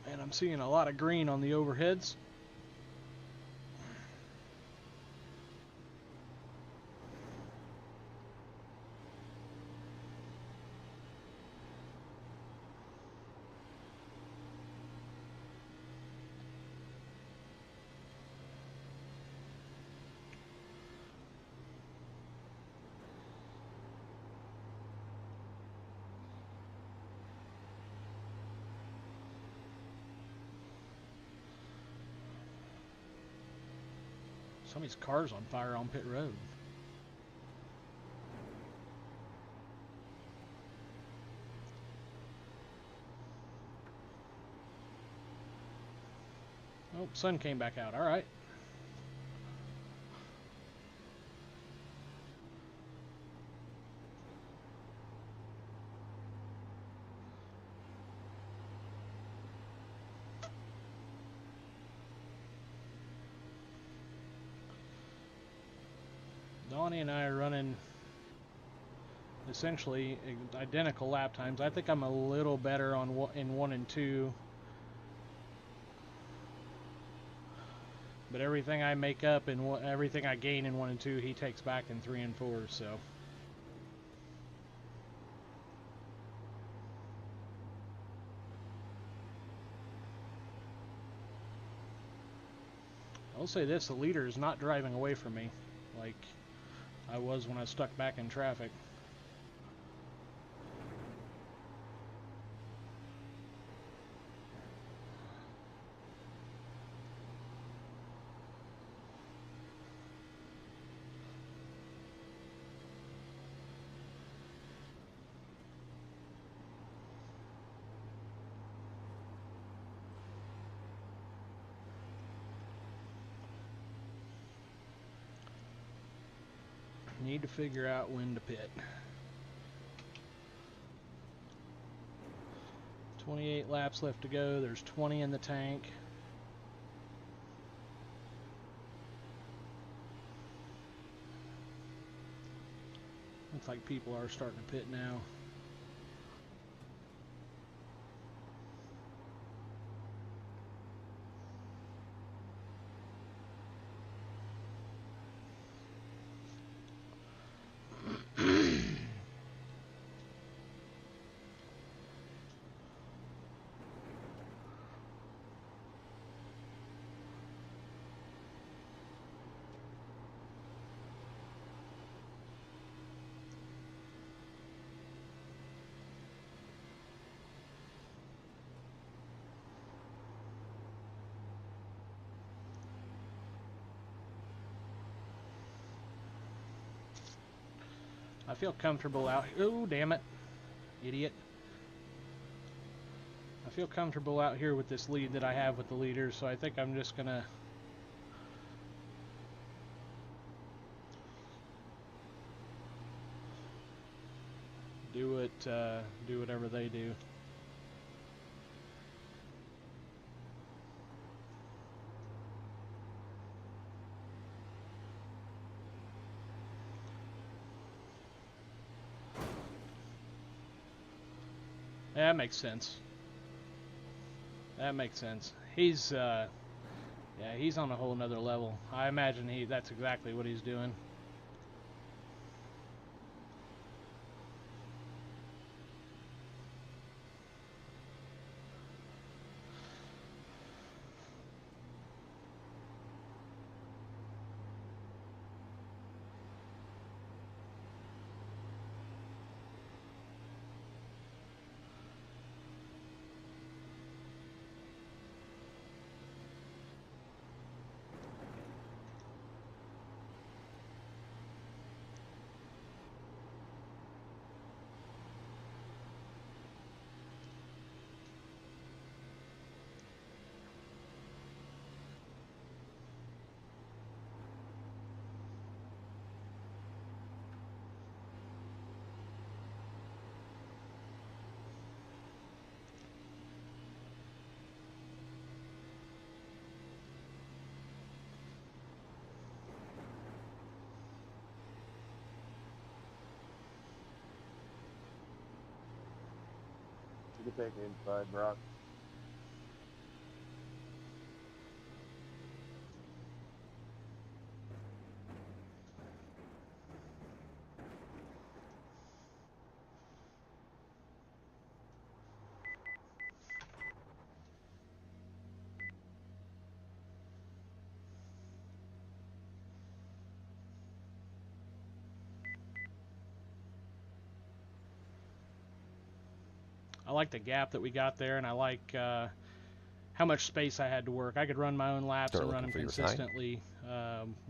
And I'm seeing a lot of green on the overheads. Some of these cars on fire on pit road. Oh, sun came back out. All right. Donnie and I are running essentially identical lap times. I think I'm a little better in 1 and 2. But everything I make up and everything I gain in 1 and 2, he takes back in 3 and 4, so. I'll say this, the leader is not driving away from me like I was when I was stuck back in traffic. Need to figure out when to pit. 28 laps left to go. There's 20 in the tank. Looks like people are starting to pit now. I feel comfortable out. Oh, damn it. Idiot. I feel comfortable out here with this lead that I have with the leaders, so I think I'm just gonna do whatever they do. Yeah, that makes sense. That makes sense. He's yeah, he's on a whole nother level. I imagine that's exactly what he's doing. You can take it inside, Brock. I like the gap that we got there, and I like how much space I had to work. I could run my own laps Start and run looking them for your sign. consistently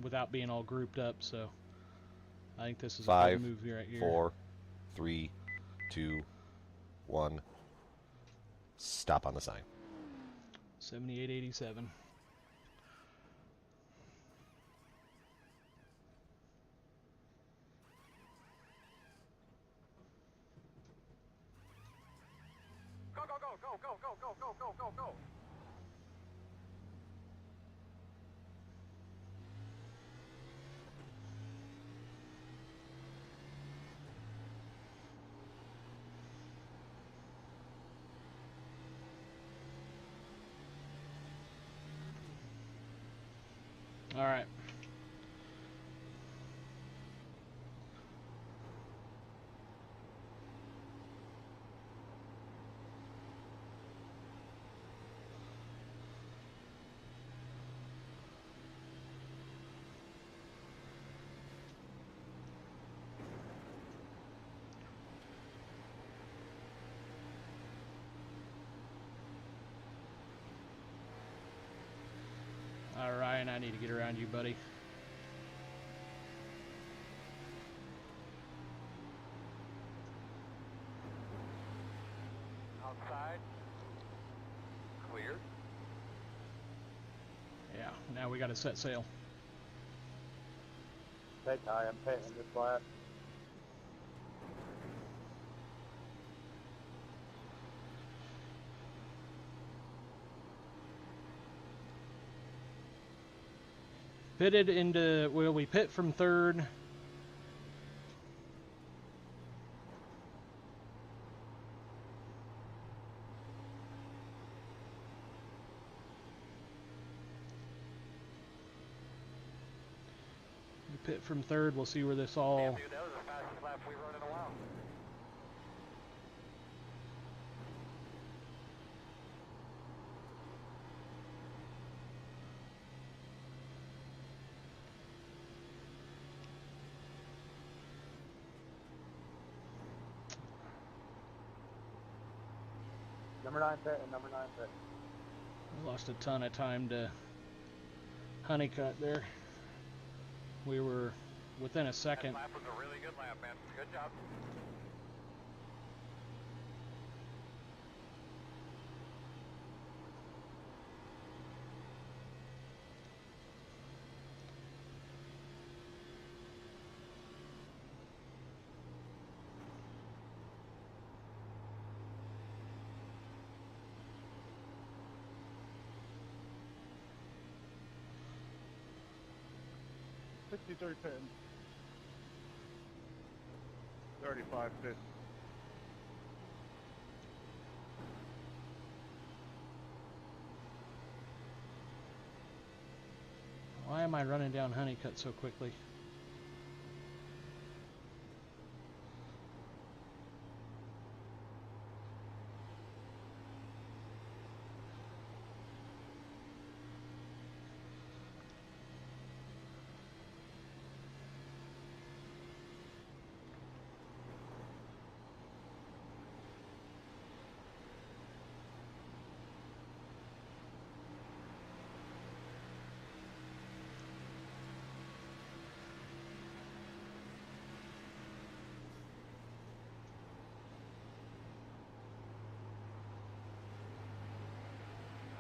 without being all grouped up. So I think this is a 5, good move right here. 4, 3, 2, 1. Stop on the sign. 7887. Go, go, go, go, go, go, go, go, go, go, go. All right. All right, I need to get around you, buddy. Outside. Clear. Yeah, now we got to set sail. Take high, I'm pitting this lap. Pitted into, well, we pit from third. We pit from third. We'll see where this all. Damn, dude, that was the fastest lap we've run in a while. Number 9 pit and number 9 pit. We lost a ton of time to honeycut there. We were within a That second. lap was a really good lap, man. Good job. .63 pin. 35 pin. Why am I running down Honeycutt so quickly?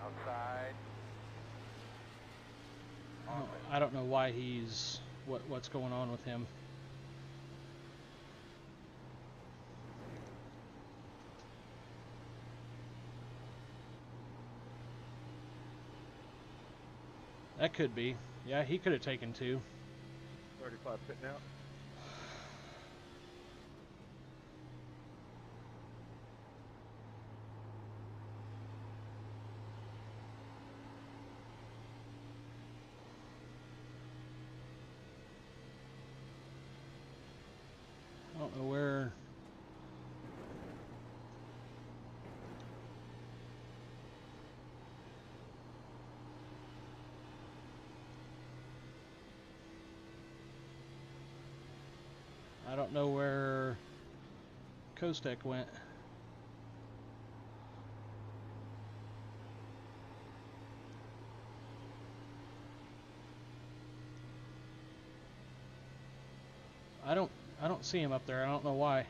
Outside. I don't know why he's what's going on with him. That could be. Yeah, he could have taken two. 35 pit now. I don't know where. I don't know where Kostek went. I don't see him up there. I don't know why.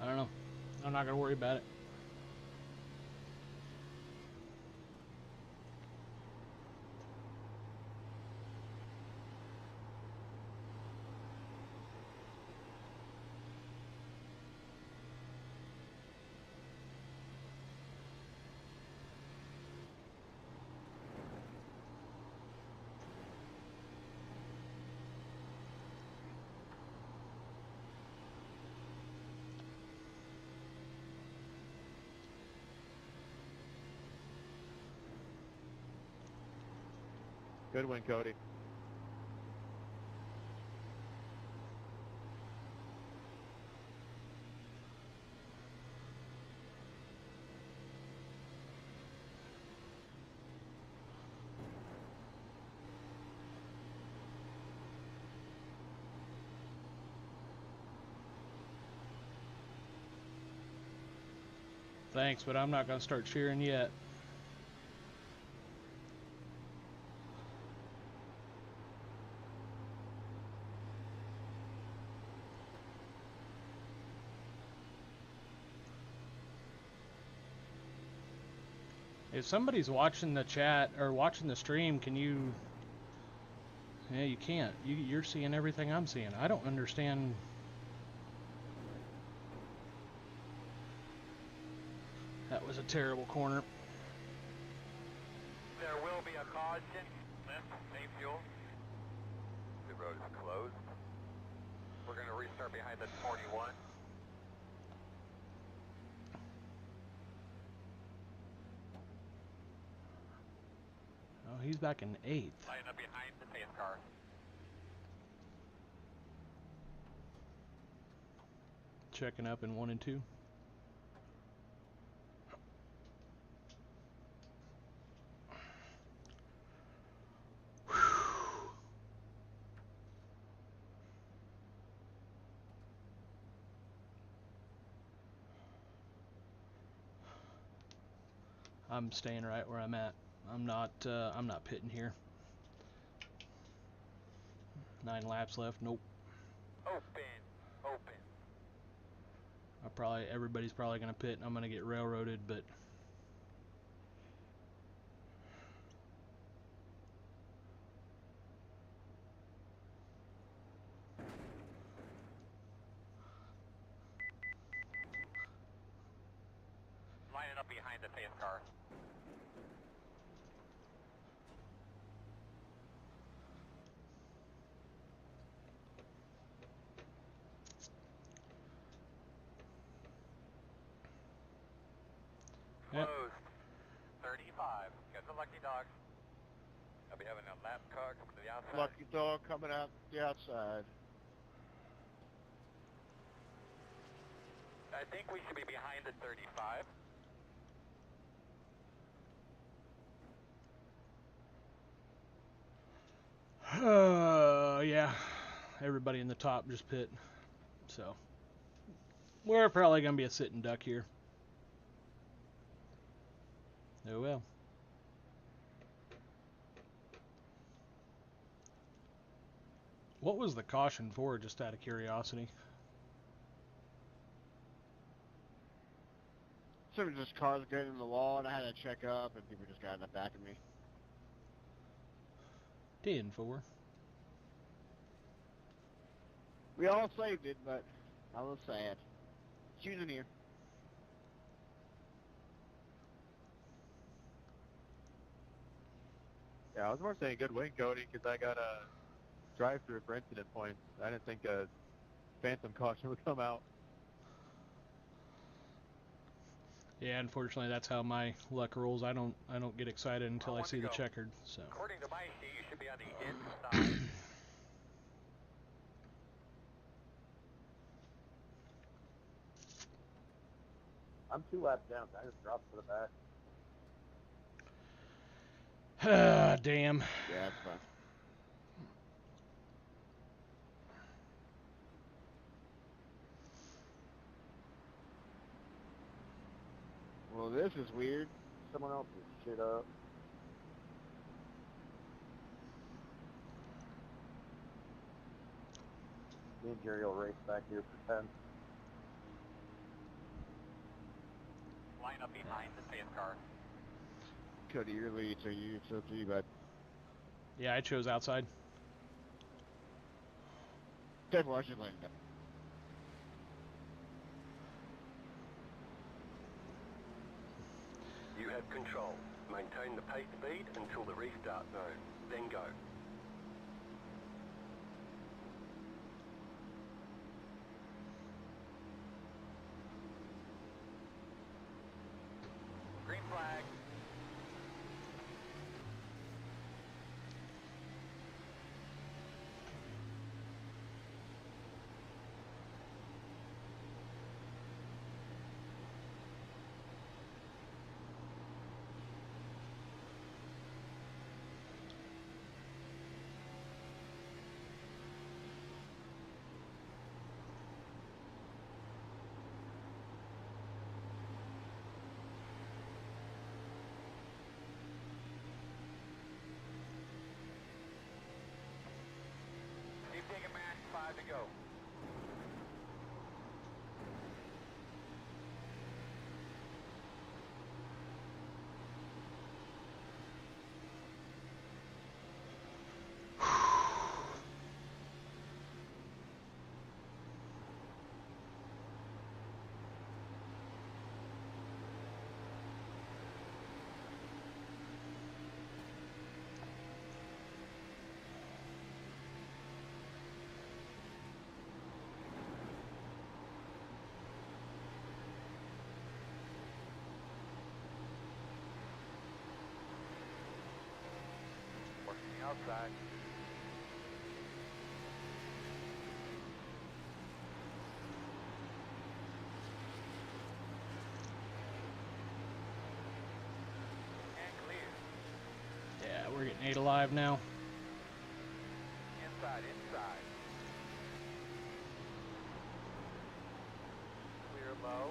I don't know. I'm not gonna worry about it. Good win, Cody. Thanks, but I'm not gonna start cheering yet. If somebody's watching the chat or watching the stream, can you... Yeah, you can't. You're seeing everything I'm seeing. I don't understand. That was a terrible corner. There will be a caution. Same fuel. The road is closed. We're going to restart behind the 41. Oh, he's back in 8th. Line up behind the pace car. Checking up in 1 and 2. I'm staying right where I'm at. I'm not pitting here. 9 laps left. Nope. Open. Everybody's probably gonna pit, and I'm gonna get railroaded, but. Lining up behind the pace car. Yep. Closed. 35. Got the lucky dog. I'll be having a lap car coming to the outside. Lucky dog coming out the outside. I think we should be behind the 35. Yeah. Everybody in the top just pit. So. We're probably gonna be a sitting duck here. Oh well. What was the caution for, just out of curiosity? Some of just cars getting in the wall, and I had to check up, and people just got in the back of me. 10-4. We all saved it, but I was sad. Shoes in here. Yeah, I was more saying good win, Cody, because I got a drive-through for incident points. I didn't think a phantom caution would come out. Yeah, unfortunately, that's how my luck rolls. I don't get excited until I see the checkered. So. According to my sheet, you should be on the inside. I'm 2 laps down, so I just dropped to the back. Damn. Yeah, that's fine. Well, this is weird. Someone else's shit up. Me and Jerry will race back here for 10. Line up behind the pace car. Cody, your lead, so it's up to you, bud. Yeah, I chose outside. Careful, watch your lane. You have control. Maintain the pace speed until the restart zone. Then go. Green flag. Keep taking match 5 to go. Working outside. And clear. Yeah, we're getting 8 alive now. Inside. Clear low.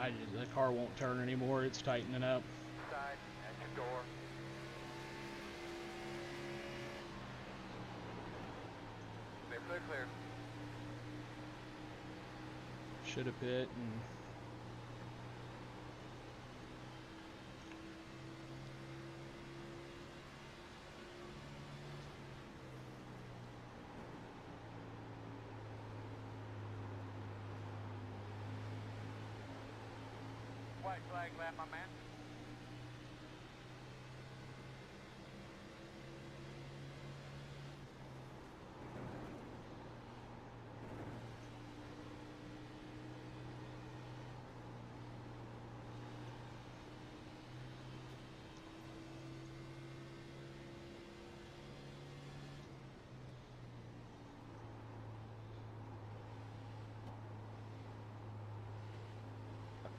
The car won't turn anymore. It's tightening up. Side, exit door. Clear, clear. Should have pit and White flag left, my man.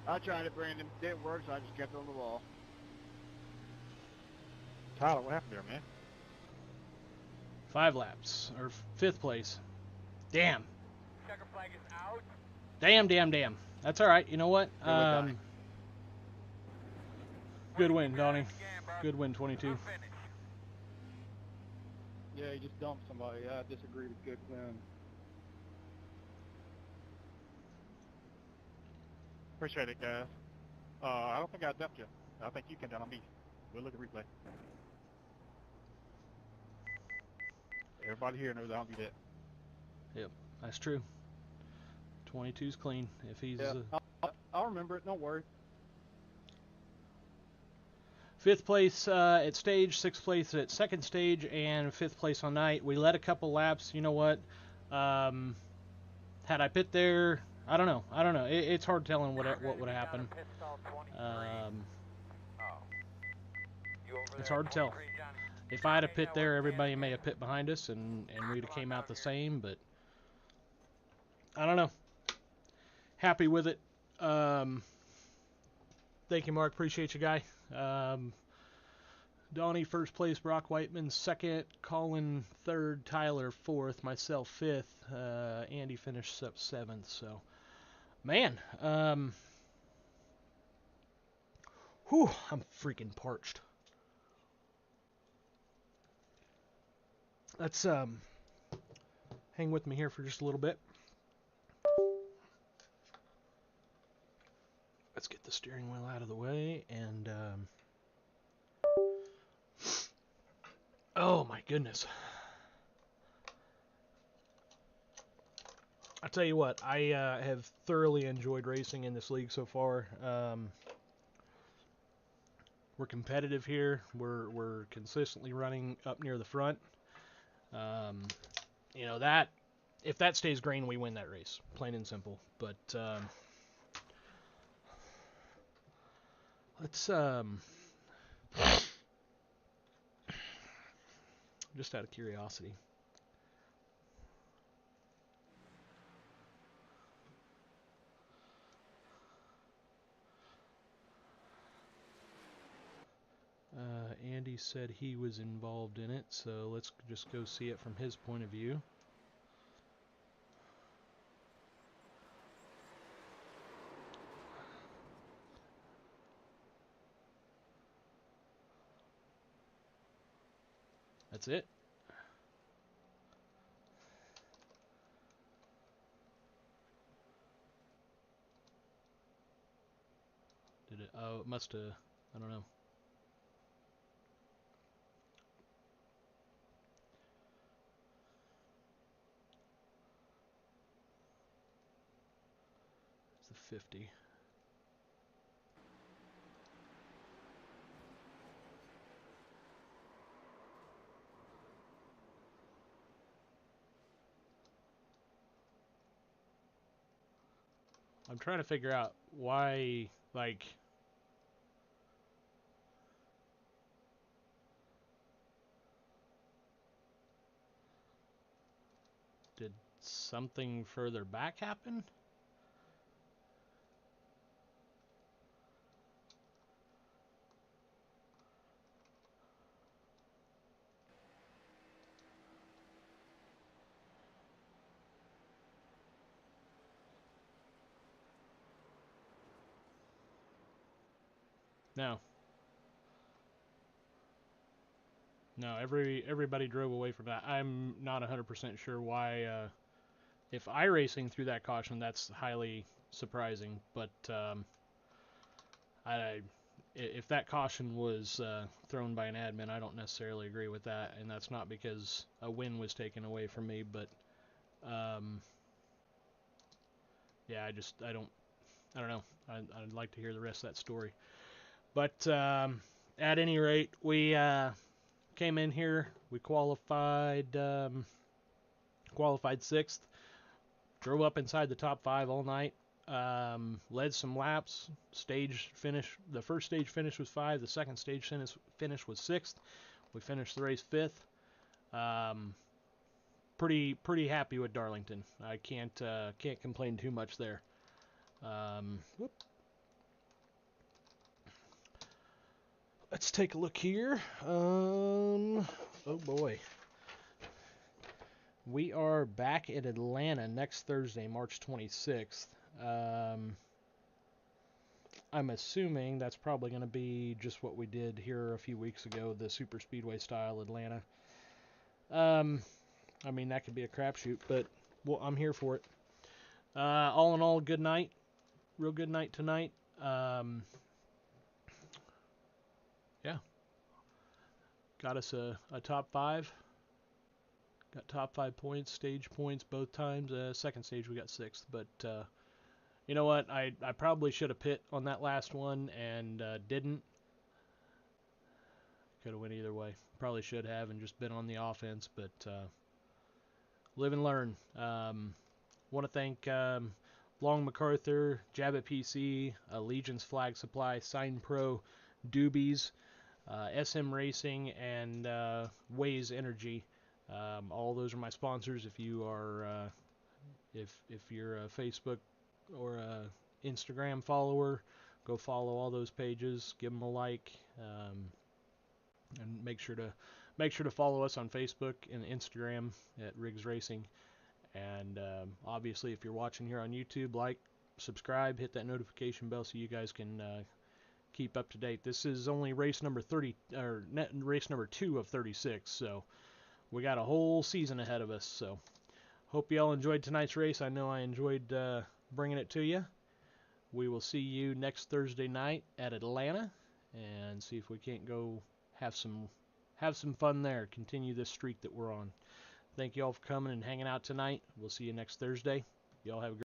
I tried it, Brandon. Didn't work, so I just kept it on the wall. Tyler, what happened there, man? 5 laps or 5th place. Damn. Checker flag is out. Damn. That's all right. You know what? Good win, Donnie. Good win, Donnie. Good win, 22. Yeah, you just dumped somebody. I disagree with good win. Appreciate it, guys. I don't think I dumped you. I think you came down on me. We'll look at replay. Everybody here knows I don't do that. Yep, that's true. 22's clean. If he's I'll remember it. Don't worry. 5th place at stage, 6th place at second stage, and 5th place on night. We led a couple laps. You know what? Had I pit there, I don't know. It's hard telling what would have happened. It's hard to tell. If I had a pit there, everybody may have pit behind us, and we'd have came out the same. But I don't know. Happy with it. Thank you, Mark. Appreciate you, guy. Donnie, 1st place. Brock Whiteman, 2nd. Colin, 3rd. Tyler, 4th. Myself, 5th. Andy finished up 7th. So, man. Whew, I'm freaking parched. Let's hang with me here for just a little bit. Let's get the steering wheel out of the way and oh my goodness. I tell you what, I have thoroughly enjoyed racing in this league so far. We're competitive here. We're consistently running up near the front. You know, that if that stays green, we win that race, plain and simple. But let's just out of curiosity. Andy said he was involved in it, so let's just go see it from his point of view. That's it. Did it? Oh, it must have. I don't know. It's the 50. I'm trying to figure out why, like, did something further back happen? No. No, everybody drove away from that. I'm not 100% sure why. If iRacing threw that caution, that's highly surprising. But if that caution was thrown by an admin, I don't necessarily agree with that, and that's not because a win was taken away from me. But yeah, I don't know. I'd like to hear the rest of that story. But at any rate, we came in here. We qualified sixth. Drove up inside the top 5 all night. Led some laps. Stage finish. The first stage finish was 5. The second stage finish was 6th. We finished the race 5th. Pretty happy with Darlington. I can't complain too much there. Let's take a look here. Oh boy. We are back at Atlanta next Thursday, March 26th. I'm assuming that's probably going to be just what we did here a few weeks ago, the Super Speedway style Atlanta. I mean, that could be a crapshoot, but well, I'm here for it. All in all, good night. Real good night tonight. Yeah. Got us a top 5. Got top 5 points, stage points both times. Second stage we got 6th, but you know what? I probably should have pit on that last one and didn't. Could have went either way. Probably should have and just been on the offense, but live and learn. Want to thank Long MacArthur, Jabba PC, Allegiance Flag Supply, Sign Pro, Doobies, SM Racing, and Waze Energy. All those are my sponsors. If you are, if you're a Facebook or a Instagram follower, go follow all those pages. Give them a like, and make sure to follow us on Facebook and Instagram at Riggs Racing. And obviously, if you're watching here on YouTube, like, subscribe, hit that notification bell so you guys can keep up to date. This is only race number 30 or race number 2 of 36, so we got a whole season ahead of us. So hope you all enjoyed tonight's race. I know I enjoyed bringing it to you. We will see you next Thursday night at Atlanta and see if we can't go have some fun there. Continue this streak that we're on. Thank you all for coming and hanging out tonight. We'll see you next Thursday. Y'all have a great